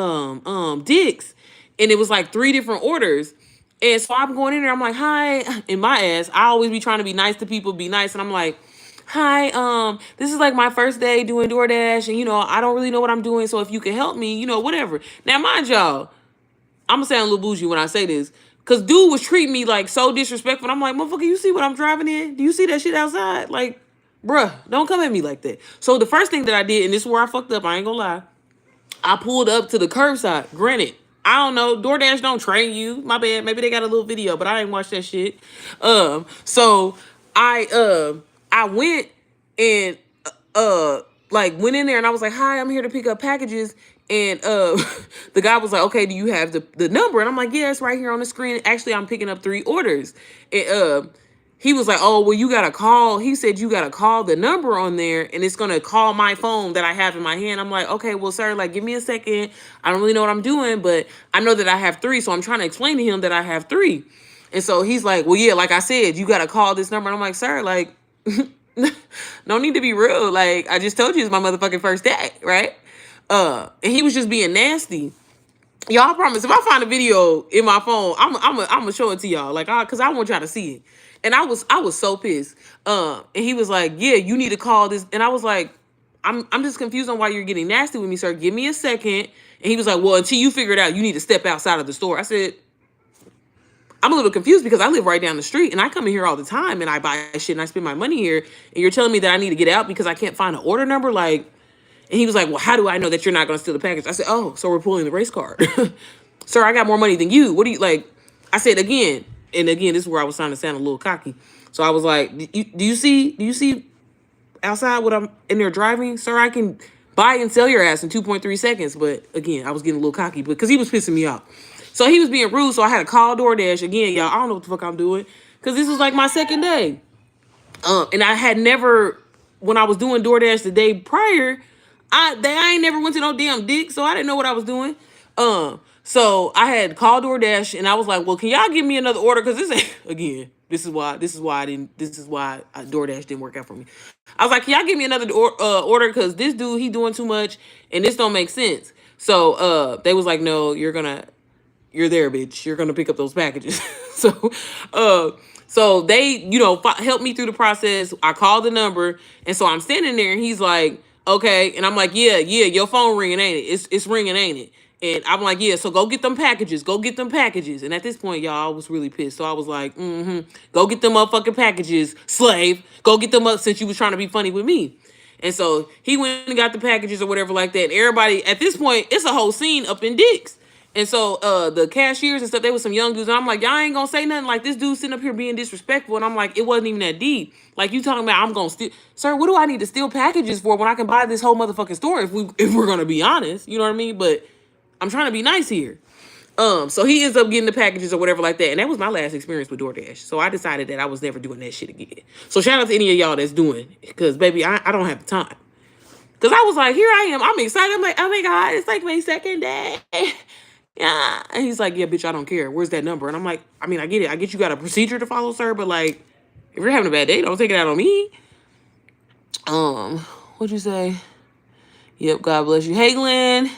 Dick's, and it was like 3 different orders. And so I'm going in there, I'm like, hi. In my ass, I always be trying to be nice to people, be nice, and I'm like, hi, this is like my first day doing DoorDash, and you know, I don't really know what I'm doing, so if you can help me, you know, whatever. Now mind y'all, I'm gonna sound a little bougie when I say this, because dude was treating me like so disrespectful. I'm like, motherfucker, you see what I'm driving in? Do you see that shit outside? Like, bruh, don't come at me like that. So the first thing that I did, and this is where I fucked up, I ain't gonna lie, I pulled up to the curbside. Granted, I don't know, DoorDash don't train you. My bad. Maybe they got a little video, but I ain't watched that shit. So I went and like went in there and I was like, hi, I'm here to pick up packages. And the guy was like, okay, do you have the number? And I'm like, yeah, it's right here on the screen. Actually, I'm picking up 3 orders. And he was like, oh, well, you got to call. He said, you got to call the number on there and it's going to call my phone that I have in my hand. I'm like, okay, well, sir, like, give me a second. I don't really know what I'm doing, but I know that I have 3. So I'm trying to explain to him that I have 3. And so he's like, well, yeah, like I said, you got to call this number. And I'm like, sir, like, no need to be real. Like, I just told you it's my motherfucking first day, right? And he was just being nasty. Y'all, I promise, if I find a video in my phone, I'm gonna show it to y'all, like, cause I want y'all to see it. And I was so pissed. And he was like, yeah, you need to call this. And I was like, I'm just confused on why you're getting nasty with me, sir. Give me a second. And he was like, well, until you figure it out, you need to step outside of the store. I said, I'm a little confused because I live right down the street and I come in here all the time and I buy shit and I spend my money here. And you're telling me that I need to get out because I can't find an order number? Like, and he was like, well, how do I know that you're not going to steal the package? I said, oh, so we're pulling the race card. Sir, I got more money than you. What do you like? I said again, and again, this is where I was trying to sound a little cocky. So I was like, do you see outside what I'm in there driving? Sir, I can buy and sell your ass in 2.3 seconds. But again, I was getting a little cocky because he was pissing me off. So he was being rude. So I had to call DoorDash again, y'all. I don't know what the fuck I'm doing because this was like my second day. And I had never, when I was doing DoorDash the day prior, I ain't never went to no damn dick, so I didn't know what I was doing. So I had called DoorDash and I was like, well, can y'all give me another order? Because this ain't, again, this is why DoorDash didn't work out for me. I was like, can y'all give me another order? Because this dude, he doing too much and this don't make sense. So they was like, no, you're there, bitch. You're gonna pick up those packages. So they, helped me through the process. I called the number, and so I'm standing there, and he's like, okay, and I'm like, yeah, your phone ringing, ain't it? It's ringing, ain't it? And I'm like, yeah, so go get them packages. And at this point, y'all, I was really pissed. So I was like, go get them motherfucking packages, slave. Go get them up since you was trying to be funny with me. And so he went and got the packages or whatever like that. And everybody, at this point, it's a whole scene up in Dick's. And so the cashiers and stuff, they were some young dudes. And I'm like, y'all ain't gonna say nothing. Like, this dude sitting up here being disrespectful. And I'm like, it wasn't even that deep. Like, you talking about I'm gonna steal. Sir, what do I need to steal packages for when I can buy this whole motherfucking store if we're gonna be honest? You know what I mean? But I'm trying to be nice here. So he ends up getting the packages or whatever like that. And that was my last experience with DoorDash. So I decided that I was never doing that shit again. So shout out to any of y'all that's doing it. Because, baby, I don't have the time. Because I was like, here I am. I'm excited. I'm like, oh, my God, it's like my second day. Yeah. And he's like, yeah, bitch, I don't care. Where's that number? And I'm like, I mean, I get it. I get you got a procedure to follow, sir. But, like, if you're having a bad day, don't take it out on me. What'd you say? Yep, God bless you. Hey, Glenn.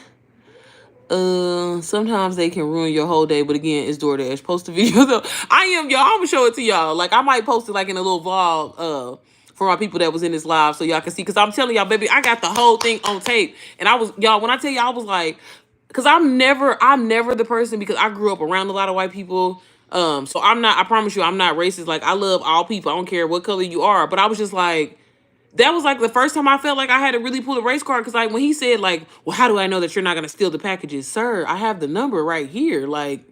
Sometimes they can ruin your whole day, but again, it's DoorDash. Post a video though. I am, y'all. I'm gonna show it to y'all. Like, I might post it like in a little vlog, for my people that was in this live so y'all can see. Cause I'm telling y'all, baby, I got the whole thing on tape. And I was, y'all, when I tell y'all, I was like, cause I'm never the person, because I grew up around a lot of white people. So I promise you, I'm not racist. Like, I love all people. I don't care what color you are. But I was just like, that was like the first time I felt like I had to really pull a race card. Because like when he said like, well, how do I know that you're not going to steal the packages? Sir, I have the number right here. Like,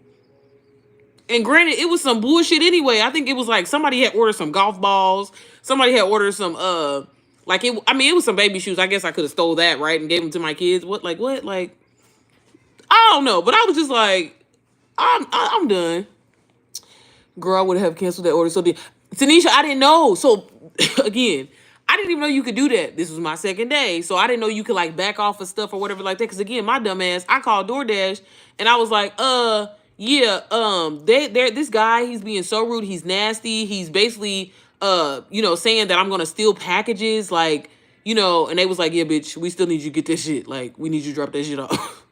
and granted, it was some bullshit anyway. I think it was like somebody had ordered some golf balls. Somebody had ordered some, it was some baby shoes. I guess I could have stole that, right? And gave them to my kids. What? Like, I don't know. But I was just like, I'm done. Girl, I would have canceled that order. So Tanisha, I didn't know. So again, I didn't even know you could do that. This was my second day. So I didn't know you could like back off of stuff or whatever like that. Cause again, my dumb ass, I called DoorDash and I was like, this guy, he's being so rude. He's nasty. He's basically, saying that I'm going to steal packages. Like, and they was like, yeah, bitch, we still need you to get this shit. Like, we need you to drop that shit off.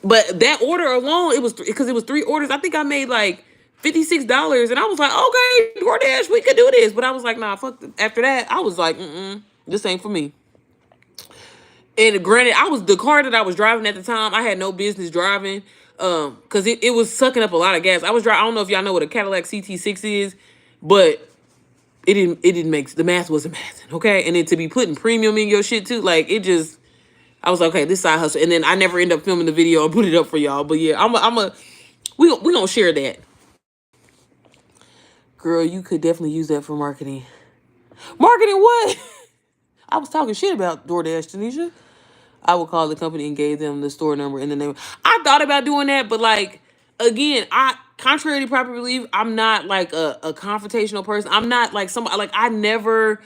But that order alone, it was 3 orders. I think I made like $56, and I was like, okay, DoorDash, we could do this. But I was like, nah, fuck. After that, I was like, this ain't for me. And granted, the car that I was driving at the time, I had no business driving, because it was sucking up a lot of gas. I don't know if y'all know what a Cadillac CT6 is, but it didn't make, the math wasn't mathing, okay? And then to be putting premium in your shit too, like, it just, I was like, okay, this side hustle. And then I never end up filming the video and put it up for y'all. But yeah, we gonna share that. Girl, you could definitely use that for marketing. Marketing what? I was talking shit about DoorDash, Tanisha. I would call the company and gave them the store number and the name. I thought about doing that, but like, again, contrary to popular belief, I'm not like a confrontational person. I'm not like somebody, like I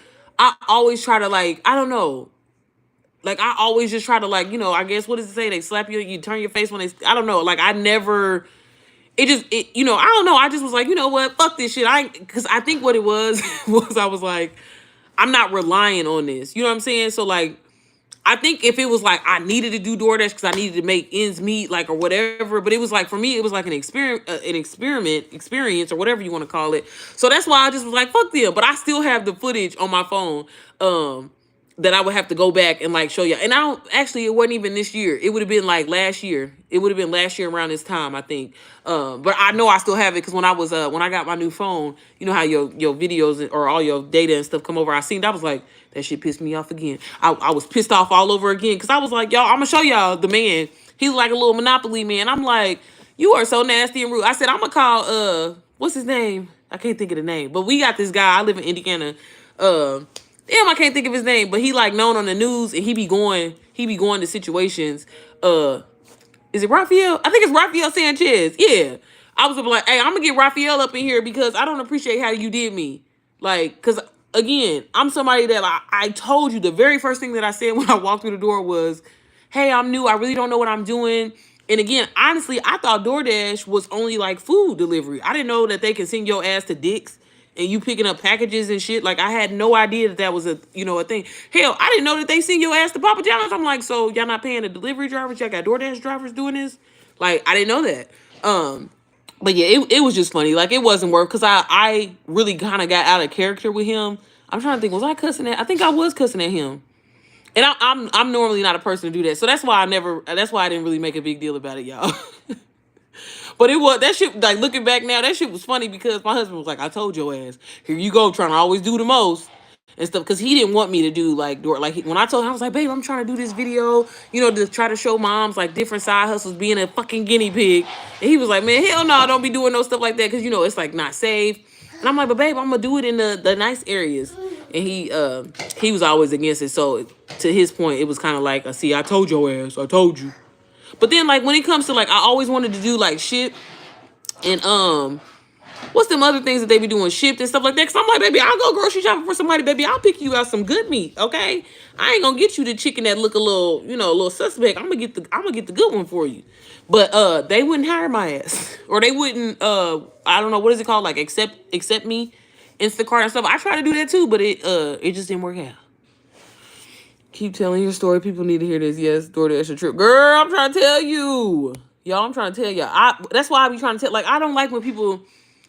always try to like, I don't know. Like, I always just try to like, I guess, what does it say? They slap you, you turn your face when I don't know. Like, I never... I don't know. I just was like, you know what? Fuck this shit. Because I think what it was I was like, I'm not relying on this. You know what I'm saying? So like, I think if it was like I needed to do DoorDash because I needed to make ends meet, like, or whatever. But it was like, for me, it was like an experience or whatever you want to call it. So that's why I just was like, fuck them. But I still have the footage on my phone. that I would have to go back and like show you. And I don't actually, it wasn't even this year. It would have been like last year. It would have been last year around this time, I think. But I know I still have it because when I got my new phone, you know how your videos or all your data and stuff come over. I seen that, I was like, that shit pissed me off again. I was pissed off all over again because I was like, y'all, I'm gonna show y'all the man. He's like a little Monopoly man. I'm like, you are so nasty and rude. I said, I'm gonna call what's his name? I can't think of the name. But we got this guy. I live in Indiana. Damn, I can't think of his name, but he like known on the news and he be going to situations. Is it Rafael? I think it's Rafael Sanchez. Yeah. I was like, hey, I'm gonna get Rafael up in here because I don't appreciate how you did me. Like, cause again, I'm somebody that I told you the very first thing that I said when I walked through the door was, hey, I'm new. I really don't know what I'm doing. And again, honestly, I thought DoorDash was only like food delivery. I didn't know that they can send your ass to Dick's and you picking up packages and shit. Like, I had no idea that was a thing. Hell, I didn't know that they send your ass to Papa John's. I'm like, so y'all not paying the delivery drivers? Y'all got DoorDash drivers doing this? Like, I didn't know that. But yeah, it was just funny. Like, it wasn't worth, because I really kind of got out of character with him. I'm trying to think, was I cussing at? I think I was cussing at him. And I'm normally not a person to do that. So that's why I didn't really make a big deal about it, y'all. But it was, that shit, like, looking back now, that shit was funny because my husband was like, I told your ass, here you go, trying to always do the most and stuff. Because he didn't want me to do, like, when I told him, I was like, babe, I'm trying to do this video, to try to show moms, like, different side hustles, being a fucking guinea pig. And he was like, man, hell no, don't be doing no stuff like that because, it's, like, not safe. And I'm like, but babe, I'm going to do it in the nice areas. And he was always against it. So, to his point, it was kind of like, see, I told your ass, I told you. But then, like, when it comes to, like, I always wanted to do, like, shit and, what's them other things that they be doing, shipped and stuff like that? Because I'm like, baby, I'll go grocery shopping for somebody, baby. I'll pick you out some good meat, okay? I ain't gonna get you the chicken that look a little, a little suspect. I'm gonna get the good one for you. But, they wouldn't hire my ass. Or they wouldn't, I don't know, what is it called? Like, accept me, Instacart and stuff. I tried to do that too, but it just didn't work out. Keep telling your story. People need to hear this. Yes, DoorDash a trip. Girl, I'm trying to tell you. Y'all, I'm trying to tell y'all. That's why I be trying to tell. Like, I don't like when people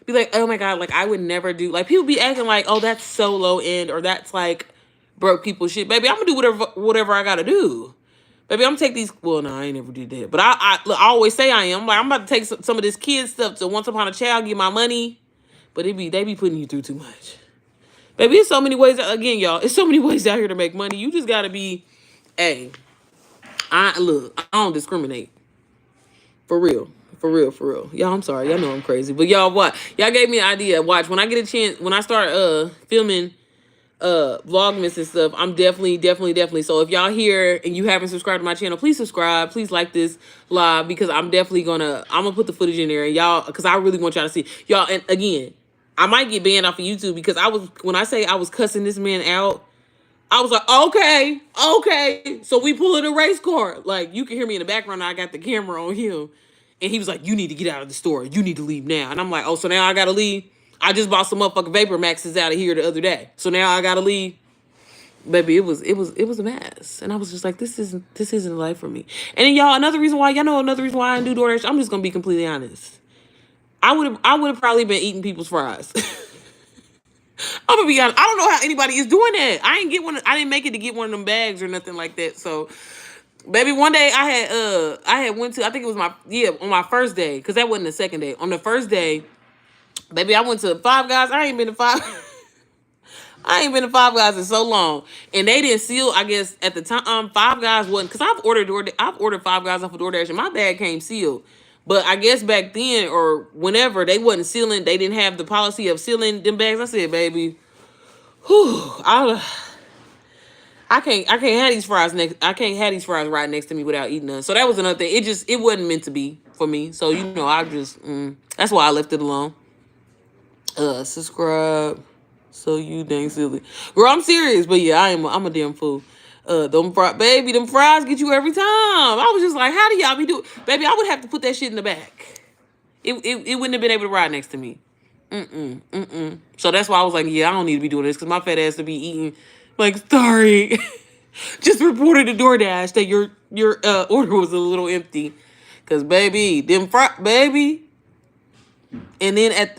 be like, oh my God, like, I would never do. Like, people be acting like, oh, that's so low end or that's like broke people shit. Baby, I'm going to do whatever I got to do. Baby, I'm going to take these. Well, no, I ain't never did that. But I always say I am. Like, I'm about to take some of this kid stuff to Once Upon a Child, get my money. But they be putting you through too much. Baby, it's so many ways, again, y'all, it's so many ways out here to make money. You just got to be, hey, I don't discriminate. For real. Y'all, I'm sorry. Y'all know I'm crazy. But y'all, what? Y'all gave me an idea. Watch, when I get a chance, when I start filming Vlogmas and stuff, I'm definitely. So if y'all here and you haven't subscribed to my channel, please subscribe. Please like this live because I'm definitely I'm gonna put the footage in there and y'all, because I really want y'all to see. Y'all, and again, I might get banned off of YouTube because when I say I was cussing this man out, I was like, okay. So we pulling a race car. Like, you can hear me in the background. I got the camera on him. And he was like, you need to get out of the store. You need to leave now. And I'm like, oh, so now I got to leave? I just bought some motherfucking Vapor Maxes out of here the other day. So now I got to leave? Baby, it was a mess. And I was just like, this isn't life for me. And then y'all, another reason why I didn't do DoorDash, I'm just going to be completely honest. I would have probably been eating people's fries. I'm gonna be honest. I don't know how anybody is doing that. I didn't make it to get one of them bags or nothing like that. So, baby, one day I had went to, I think it was on my first day, because that wasn't the second day. On the first day, baby, I went to Five Guys. I ain't been to Five Guys in so long. And they didn't seal, I guess, at the time, Five Guys wasn't, because I've ordered Five Guys off of DoorDash and my bag came sealed. But I guess back then or whenever, they wasn't sealing, they didn't have the policy of sealing them bags. I said, baby, I can't have these fries right next to me without eating none. So that was another thing. It wasn't meant to be for me. So, that's why I left it alone. Subscribe. So you dang silly. Girl, I'm serious, but yeah, I'm a damn fool. Them fries get you every time. I was just like, how do y'all be doing? Baby, I would have to put that shit in the back. It wouldn't have been able to ride next to me. So that's why I was like, yeah, I don't need to be doing this because my fat ass to be eating. Like, sorry. Just reported to DoorDash that your order was a little empty. Because, baby, baby. And then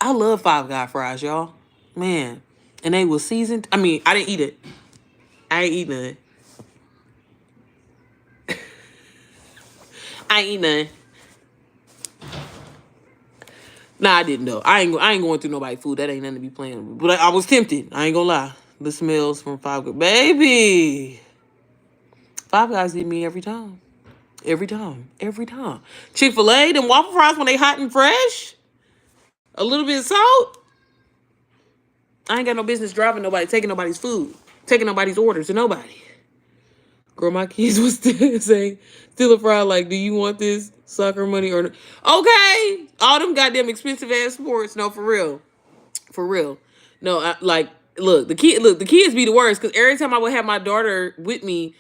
I love Five Guys fries, y'all. Man. And they was seasoned. I mean, I didn't eat it. I ain't eat none. I ain't eat none. Nah, I didn't though. I ain't going through nobody's food. That ain't nothing to be playing with. But I was tempted. I ain't gonna lie. The smells from Five Guys, baby. Five Guys eat me every time. Every time. Every time. Chick-fil-A, them waffle fries when they hot and fresh. A little bit of salt. I ain't got no business driving nobody, taking nobody's food, taking nobody's orders to nobody. Girl, my kids was saying, still a fry, like, do you want this soccer money or okay? All them goddamn expensive ass sports. No, for real. For real. No, look, the kids be the worst, because every time I would have my daughter with me,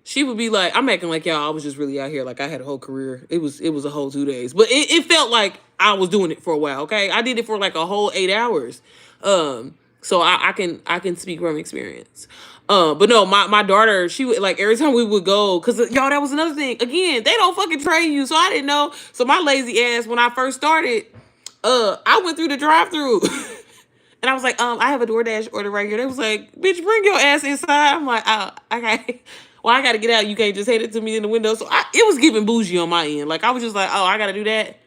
she would be like, I'm acting like y'all, I was just really out here, like I had a whole career. It was a whole 2 days. But it felt like I was doing it for a while, okay? I did it for like a whole 8 hours. So I can speak from experience. But no, my daughter, she would, like, every time we would go, because y'all, that was another thing. Again, they don't fucking train you, so I didn't know. So my lazy ass, when I first started, I went through the drive-through. And I was like, I have a DoorDash order right here. They was like, bitch, bring your ass inside. I'm like, oh, okay. Well, I got to get out. You can't just hand it to me in the window. So it was giving bougie on my end. Like, I was just like, oh, I got to do that.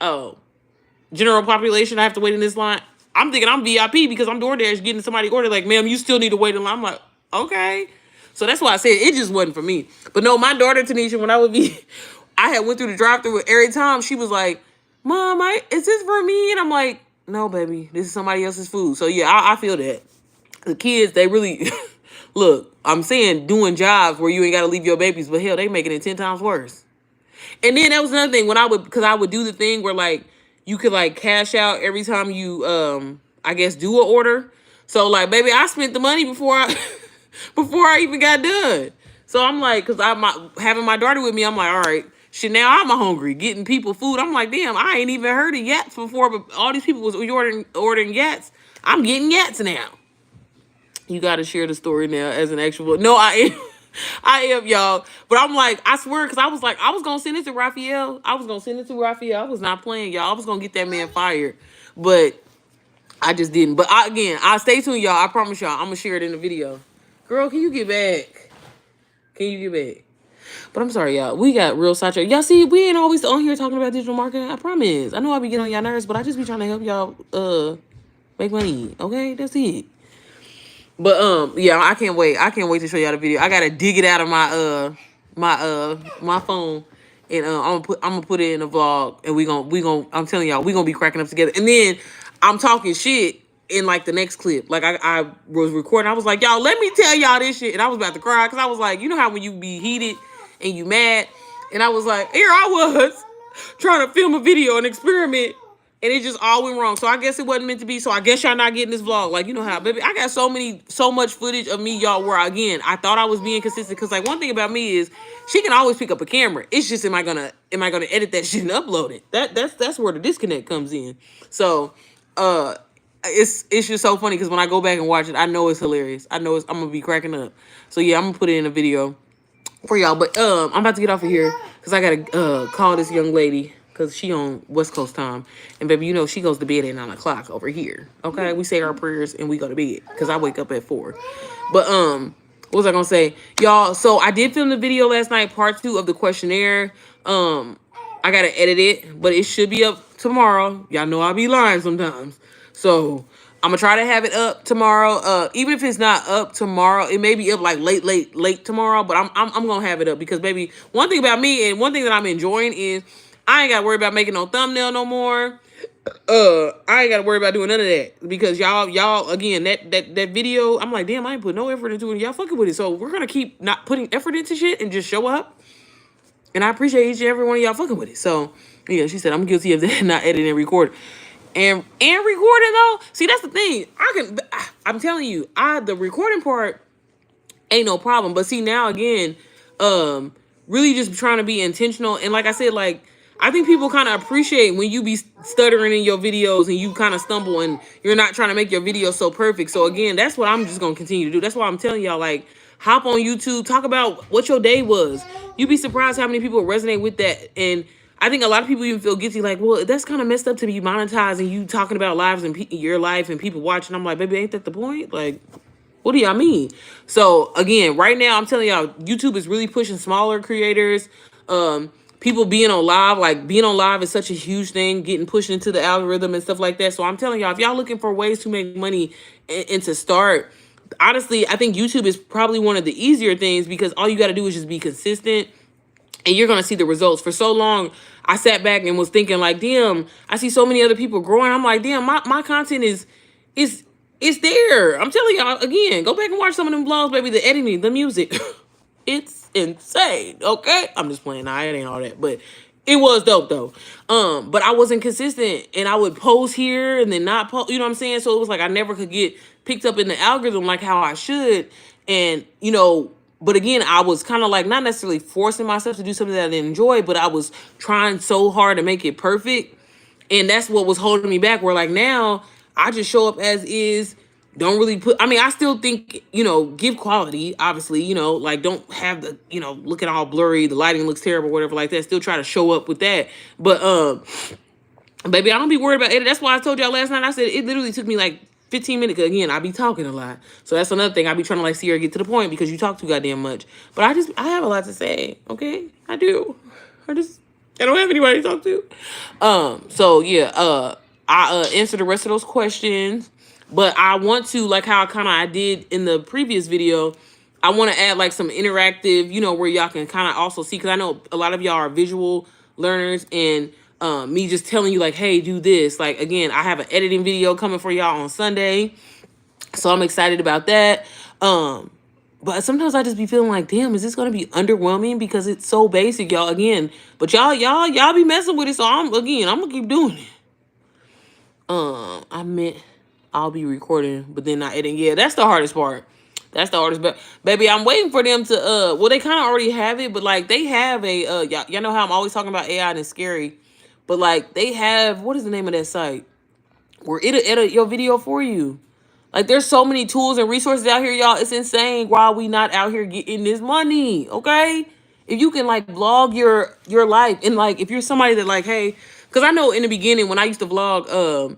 Oh, general population, I have to wait in this line. I'm thinking I'm VIP because I'm DoorDash getting somebody order. Like, ma'am, you still need to wait in line. I'm like, okay. So that's why I said it just wasn't for me. But no, my daughter, Tanisha, when I had went through the drive-thru every time, she was like, Mom, is this for me? And I'm like, no, baby, this is somebody else's food. So yeah, I feel that. The kids, they really, look, I'm saying doing jobs where you ain't got to leave your babies, but hell, they making it 10 times worse. And then that was another thing because I would do the thing where, like, you could, like, cash out every time you, I guess, do an order. So, like, baby, I spent the money before I even got done. So I'm like, because having my daughter with me, I'm like, all right, shit, now I'm hungry, getting people food. I'm like, damn, I ain't even heard of Yats before, but all these people was ordering Yats. I'm getting Yats now. You got to share the story now as an actual. No, I am, y'all. But I'm like, I swear, because I was like, I was going to send it to Raphael. I was not playing, y'all. I was going to get that man fired. But I just didn't. But I'll stay tuned, y'all. I promise y'all, I'm going to share it in the video. Girl, can you get back? But I'm sorry, y'all. We got real sidetracked. Y'all see, we ain't always on here talking about digital marketing. I promise. I know I be getting on y'all nerves, but I just be trying to help y'all make money. Okay? That's it. But yeah, I can't wait. I can't wait to show y'all the video. I gotta dig it out of my phone, and I'm gonna put it in a vlog, and we gonna I'm telling y'all, we gonna be cracking up together. And then I'm talking shit in, like, the next clip. Like, I was recording. I was like, y'all, let me tell y'all this shit, and I was about to cry because I was like, you know how when you be heated and you mad, and I was like, here I was trying to film a video and experiment. And it just all went wrong. So I guess it wasn't meant to be. So I guess y'all not getting this vlog. Like, you know how, baby, I got so much footage of me, y'all, where, again, I thought I was being consistent. Because, like, one thing about me is she can always pick up a camera. It's just, am I gonna edit that shit and upload it? That's where the disconnect comes in. So it's just so funny because when I go back and watch it, I know it's hilarious. I'm gonna be cracking up. So yeah, I'm gonna put it in a video for y'all. But I'm about to get off of here because I gotta call this young lady. Because she on West Coast time. And, baby, you know she goes to bed at 9 o'clock over here. Okay? We say our prayers and we go to bed. Because I wake up at 4. But, what was I going to say? Y'all, so I did film the video last night, part 2 of the questionnaire. I got to edit it. But it should be up tomorrow. Y'all know I be lying sometimes. So, I'm going to try to have it up tomorrow. Even if it's not up tomorrow, it may be up, like, late tomorrow. But I'm going to have it up. Because, baby, one thing about me and one thing that I'm enjoying is I ain't got to worry about making no thumbnail no more. I ain't got to worry about doing none of that. Because y'all, again, that video, I'm like, damn, I ain't put no effort into it. Y'all fucking with it. So we're going to keep not putting effort into shit and just show up. And I appreciate each and every one of y'all fucking with it. So, yeah, she said, I'm guilty of that, not editing and recording. And recording, though, see, that's the thing. I'm telling you, the recording part ain't no problem. But see, now, again, really just trying to be intentional. And like I said, like, I think people kind of appreciate when you be stuttering in your videos and you kind of stumble and you're not trying to make your video so perfect. So again, that's what I'm just going to continue to do. That's why I'm telling y'all, like, hop on YouTube, talk about what your day was. You'd be surprised how many people resonate with that. And I think a lot of people even feel guilty, like, well, that's kind of messed up to be monetized and you talking about lives and your life and people watching. I'm like, baby, ain't that the point? Like, What do y'all mean? So again, right now I'm telling y'all, YouTube is really pushing smaller creators. People being on live, like being on live is such a huge thing, getting pushed into the algorithm and stuff like that. So I'm telling y'all, if y'all looking for ways to make money and to start, honestly, I think YouTube is probably one of the easier things because all you got to do is just be consistent and you're going to see the results. For so long, I sat back and was thinking like, damn, I see so many other people growing. I'm like, damn, my content is it's there. I'm telling y'all, again, go back and watch some of them vlogs, baby, the editing, the music. It's insane, okay? I'm just playing. Nah, it ain't all that, but it was dope though. But I wasn't consistent and I would post here and then not post, you know what I'm saying? So it was like I never could get picked up in the algorithm like how I should. And, you know, but again, I was kind of like not necessarily forcing myself to do something that I didn't enjoy, but I was trying so hard to make it perfect. And that's what was holding me back. Where like now I just show up as is, don't really put, I mean, I still think, you know, give quality, obviously, you know, like don't have the, you know, looking all blurry, the lighting looks terrible, whatever like that. Still try to show up with that. But baby, I don't be worried about it. That's why I told y'all last night, I said it literally took me like 15 minutes. 'Cause again, I be talking a lot. So that's another thing. I be trying to like see her get to the point because you talk too goddamn much. But I have a lot to say. Okay. I do. I don't have anybody to talk to. So yeah, I answer the rest of those questions. But I want to, like how I did in the previous video, I want to add like some interactive, you know, where y'all can kind of also see, because I know a lot of y'all are visual learners, and me just telling you like, hey, do this. Like, again, I have an editing video coming for y'all on Sunday. So I'm excited about that. But sometimes I just be feeling like, damn, is this going to be underwhelming because it's so basic, y'all, again. But y'all be messing with it. So I'm going to keep doing it. I meant I'll be recording, but then not editing. Yeah, that's the hardest part. That's the hardest part. Baby, I'm waiting for them to, well, they kind of already have it, but like they have a, y'all know how I'm always talking about AI and it's scary. But like they have, what is the name of that site? Where it'll edit your video for you. Like there's so many tools and resources out here, y'all. It's insane why we not out here getting this money, okay? If you can like vlog your life, and like if you're somebody that like, hey, because I know in the beginning when I used to vlog,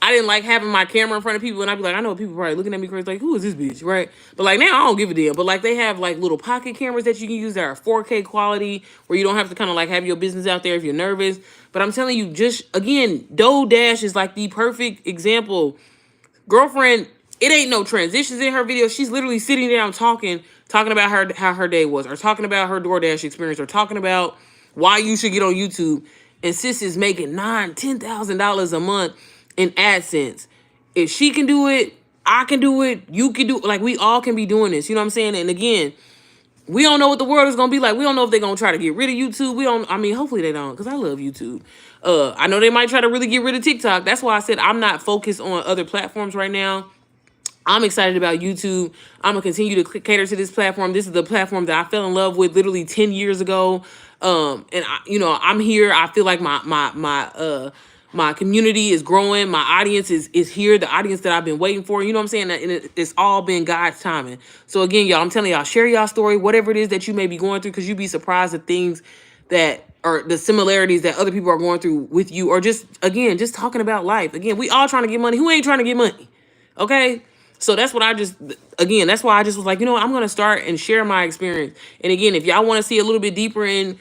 I didn't like having my camera in front of people, and I'd be like, I know people probably looking at me crazy, like, who is this bitch, right? But like now I don't give a damn. But like they have like little pocket cameras that you can use that are 4K quality, where you don't have to kind of like have your business out there if you're nervous. But I'm telling you, just again, DoorDash is like the perfect example. Girlfriend, it ain't no transitions in her video. She's literally sitting down talking about how her day was, or talking about her DoorDash experience, or talking about why you should get on YouTube. And sis is making $10,000 a month in AdSense. If she can do it, I can do it. You can do it. Like we all can be doing this. You know what I'm saying? And again, we don't know what the world is gonna be like. We don't know if they're gonna try to get rid of YouTube. We don't. I mean, hopefully they don't, because I love YouTube. I know they might try to really get rid of TikTok. That's why I said I'm not focused on other platforms right now. I'm excited about YouTube. I'm gonna continue to cater to this platform. This is the platform that I fell in love with literally 10 years ago. And I, you know, I'm here. I feel like my community is growing. My audience is here. The audience that I've been waiting for. You know what I'm saying? And it's all been God's timing. So again, y'all, I'm telling y'all, share y'all story, whatever it is that you may be going through, because you'd be surprised at things that are the similarities that other people are going through with you, or just, again, just talking about life. Again, we all trying to get money. Who ain't trying to get money? Okay? So that's what that's why I just was like, you know what, I'm going to start and share my experience. And again, if y'all want to see a little bit deeper in,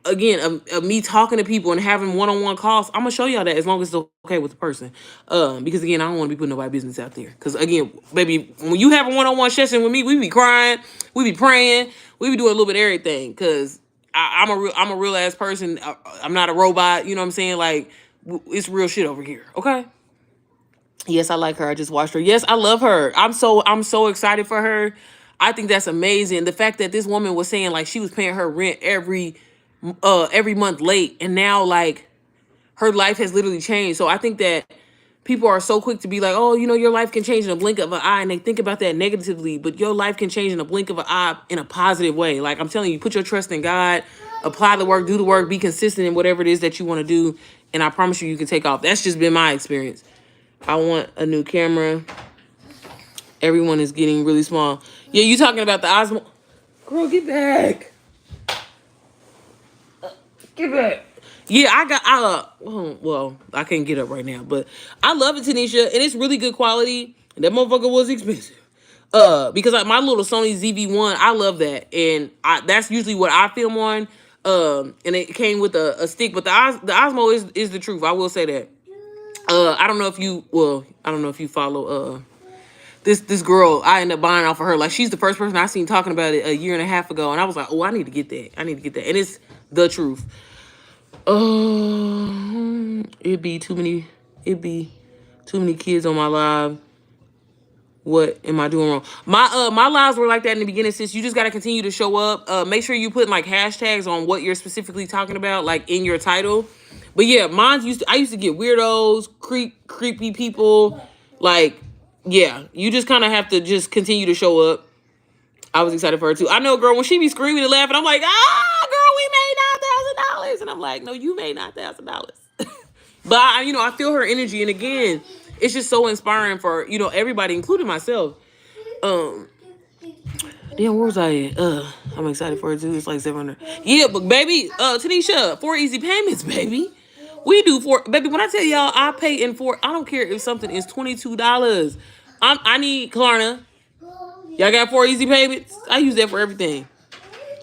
again, of me talking to people and having one-on-one calls, I'm going to show y'all that, as long as it's okay with the person. Because again, I don't want to be putting nobody's business out there. Because again, baby, when you have a one-on-one session with me, we be crying, we be praying, we be doing a little bit of everything. Because I'm a real ass person. I'm not a robot. You know what I'm saying? Like, it's real shit over here. Okay? Yes, I like her. I just watched her. Yes, I love her. I'm so excited for her. I think that's amazing. The fact that this woman was saying like she was paying her rent every month late, and now like her life has literally changed. So I think that people are so quick to be like, oh, you know, your life can change in a blink of an eye, and they think about that negatively, but your life can change in a blink of an eye in a positive way. Like I'm telling you, put your trust in God, apply the work, do the work, be consistent in whatever it is that you want to do, and I promise you, you can take off. That's just been my experience. I want a new camera. Everyone is getting really small. Yeah, you talking about the Osmo? Girl, get back. Get back. Yeah, well, I can't get up right now, but I love it, Tanisha, and it's really good quality. That motherfucker was expensive. Because like my little Sony ZV-1, I love that, and that's usually what I film on. And it came with a stick, but the Osmo is the truth. I will say that. I don't know if you follow this girl. I ended up buying off of her. Like, she's the first person I seen talking about it a year and a half ago, and I was like, oh, I need to get that. And it's the truth. It'd be too many kids on my live. What am I doing wrong? My lives were like that in the beginning, sis. You just gotta continue to show up. Make sure you put like hashtags on what you're specifically talking about, like in your title. But yeah, I used to get weirdos, creepy people. Like, yeah, you just kind of have to just continue to show up. I was excited for her too. I know, girl, when she be screaming and laughing, I'm like, girl, we made $9,000. And I'm like, no, you made $9,000. But I feel her energy, and again, it's just so inspiring for everybody, including myself. Damn, where was I at? I'm excited for it too. It's like 700. Yeah, but baby, Tanisha, 4 easy payments, baby. We do 4, baby. When I tell y'all, I pay in 4. I don't care if something is $22. I need Klarna. Y'all got 4 easy payments. I use that for everything.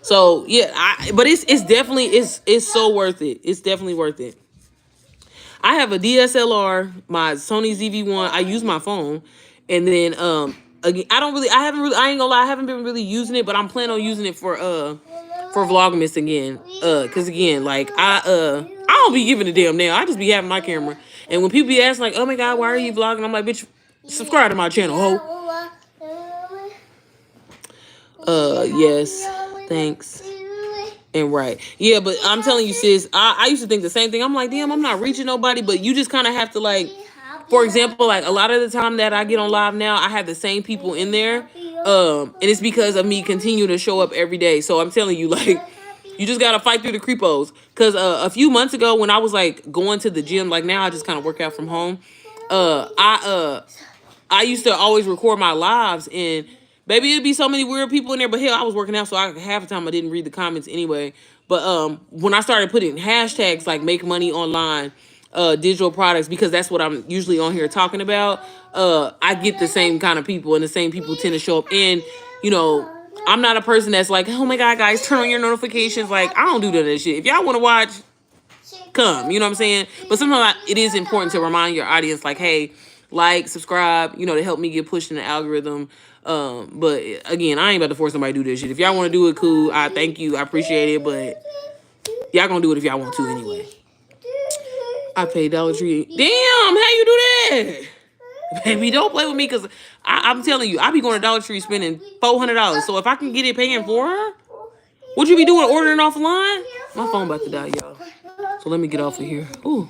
So yeah, but it's definitely it's so worth it. It's definitely worth it. I have a DSLR, my Sony ZV-1. I use my phone, and then again, I ain't gonna lie, I haven't been really using it, but I'm planning on using it for Vlogmas again. Cause again, like I don't be giving a damn now. I just be having my camera, and when people be asking like, oh my god, why are you vlogging? I'm like, bitch, subscribe to my channel, ho. Yes, thanks. And right. Yeah, but I'm telling you, sis, I used to think the same thing. I'm like, damn, I'm not reaching nobody, but you just kind of have to, like, for example, like a lot of the time that I get on live now, I have the same people in there. And it's because of me continuing to show up every day. So I'm telling you, like, you just got to fight through the creepos. Because a few months ago when I was like going to the gym, like now I just kind of work out from home. I used to always record my lives, and baby, it'd be so many weird people in there, but hell, I was working out, so half the time I didn't read the comments anyway. But when I started putting hashtags like make money online, digital products, because that's what I'm usually on here talking about, I get the same kind of people, and the same people tend to show up. And I'm not a person that's like, oh my god, guys, turn on your notifications. Like, I don't do that shit. If y'all want to watch, come, you know what I'm saying? But sometimes it is important to remind your audience, like, hey, like, subscribe, to help me get pushed in the algorithm. But again, I ain't about to force somebody to do this shit. If y'all want to do it, cool. I thank you. I appreciate it. But y'all gonna do it if y'all want to anyway. I pay Dollar Tree. Damn, how you do that? Baby, don't play with me, because I'm telling you, I be going to Dollar Tree spending $400. So if I can get it paying for her, what you be doing, ordering offline? My phone about to die, y'all. So let me get off of here. Ooh,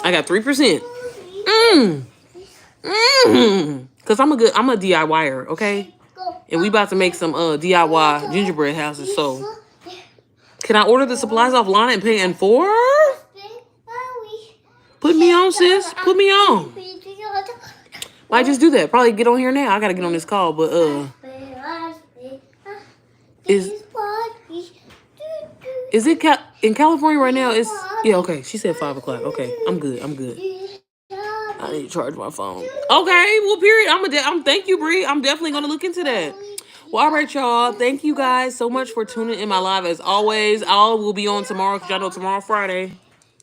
I got 3%. Cause I'm a DIYer, okay? And we about to make some DIY gingerbread houses. So can I order the supplies offline and pay in 4? Put me on, sis. Put me on. Might just do that. Probably get on here now. I gotta get on this call, but is it in California right now? Yeah, okay. She said 5 o'clock. Okay, I'm good. I need to charge my phone. Okay, well, period. I'm thank you, Bree. I'm definitely gonna look into that. Well, all right, y'all. Thank you guys so much for tuning in my live as always. I will be on tomorrow, because y'all know tomorrow Friday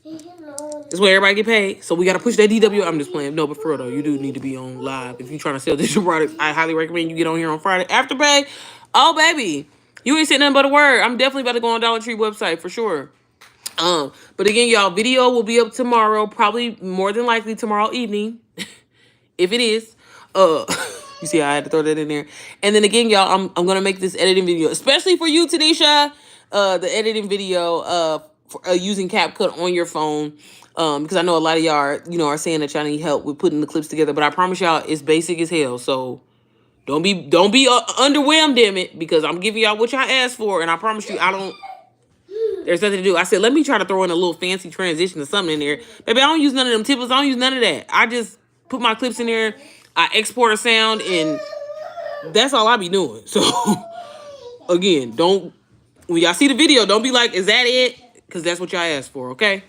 is where everybody get paid. So we gotta push that DW. I'm just playing. No, but for real though, you do need to be on live if you're trying to sell digital products. I highly recommend you get on here on Friday after pay. Oh baby, you ain't saying nothing but a word. I'm definitely about to go on Dollar Tree website for sure. But again, y'all, video will be up tomorrow, probably more than likely tomorrow evening, if it is. You see, I had to throw that in there. And then again, y'all, I'm gonna make this editing video, especially for you, Tanisha. The editing video, for, using CapCut on your phone, because I know a lot of y'all are saying that y'all need help with putting the clips together. But I promise y'all, it's basic as hell. So don't be underwhelmed, damn it, because I'm giving y'all what y'all asked for, and I promise you, there's nothing to do. I said, let me try to throw in a little fancy transition or something in there. Baby, I don't use none of them templates. I don't use none of that. I just put my clips in there. I export a sound, and that's all I be doing. So, again, when y'all see the video, don't be like, is that it? Because that's what y'all asked for, okay?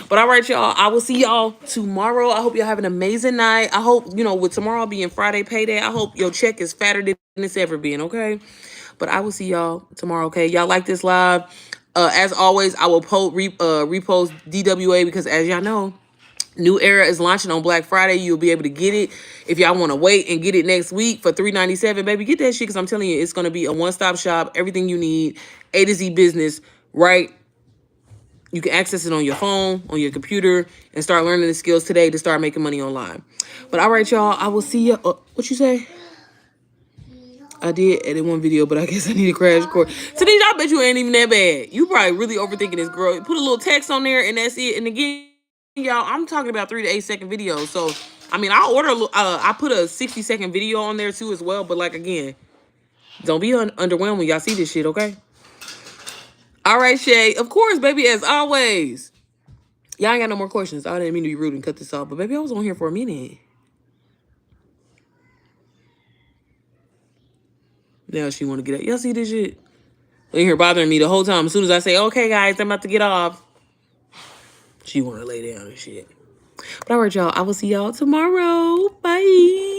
But all right, y'all. I will see y'all tomorrow. I hope y'all have an amazing night. I hope, with tomorrow being Friday payday, I hope your check is fatter than it's ever been, okay? But I will see y'all tomorrow, okay? Y'all like this live? As always, I will repost DWA because as y'all know, New Era is launching on Black Friday. You'll be able to get it. If y'all want to wait and get it next week for $3.97, baby, get that shit because I'm telling you, it's going to be a one-stop shop. Everything you need, A to Z business, right? You can access it on your phone, on your computer, and start learning the skills today to start making money online. But all right, y'all, I will see you. What you say? I did edit one video, but I guess I need a crash course. Tanisha, I bet you ain't even that bad. You probably really overthinking this, girl. Put a little text on there, and that's it. And again, y'all, I'm talking about 3 to 8 second videos. So, I mean, I put a 60-second video on there too as well. But like again, don't be underwhelmed when y'all see this shit, okay? All right, Shay. Of course, baby, as always. Y'all ain't got no more questions. I didn't mean to be rude and cut this off, but baby, I was on here for a minute. Now she want to get up. Y'all see this shit? In here bothering me the whole time. As soon as I say, okay, guys, I'm about to get off, she want to lay down and shit. But all right, y'all. I will see y'all tomorrow. Bye.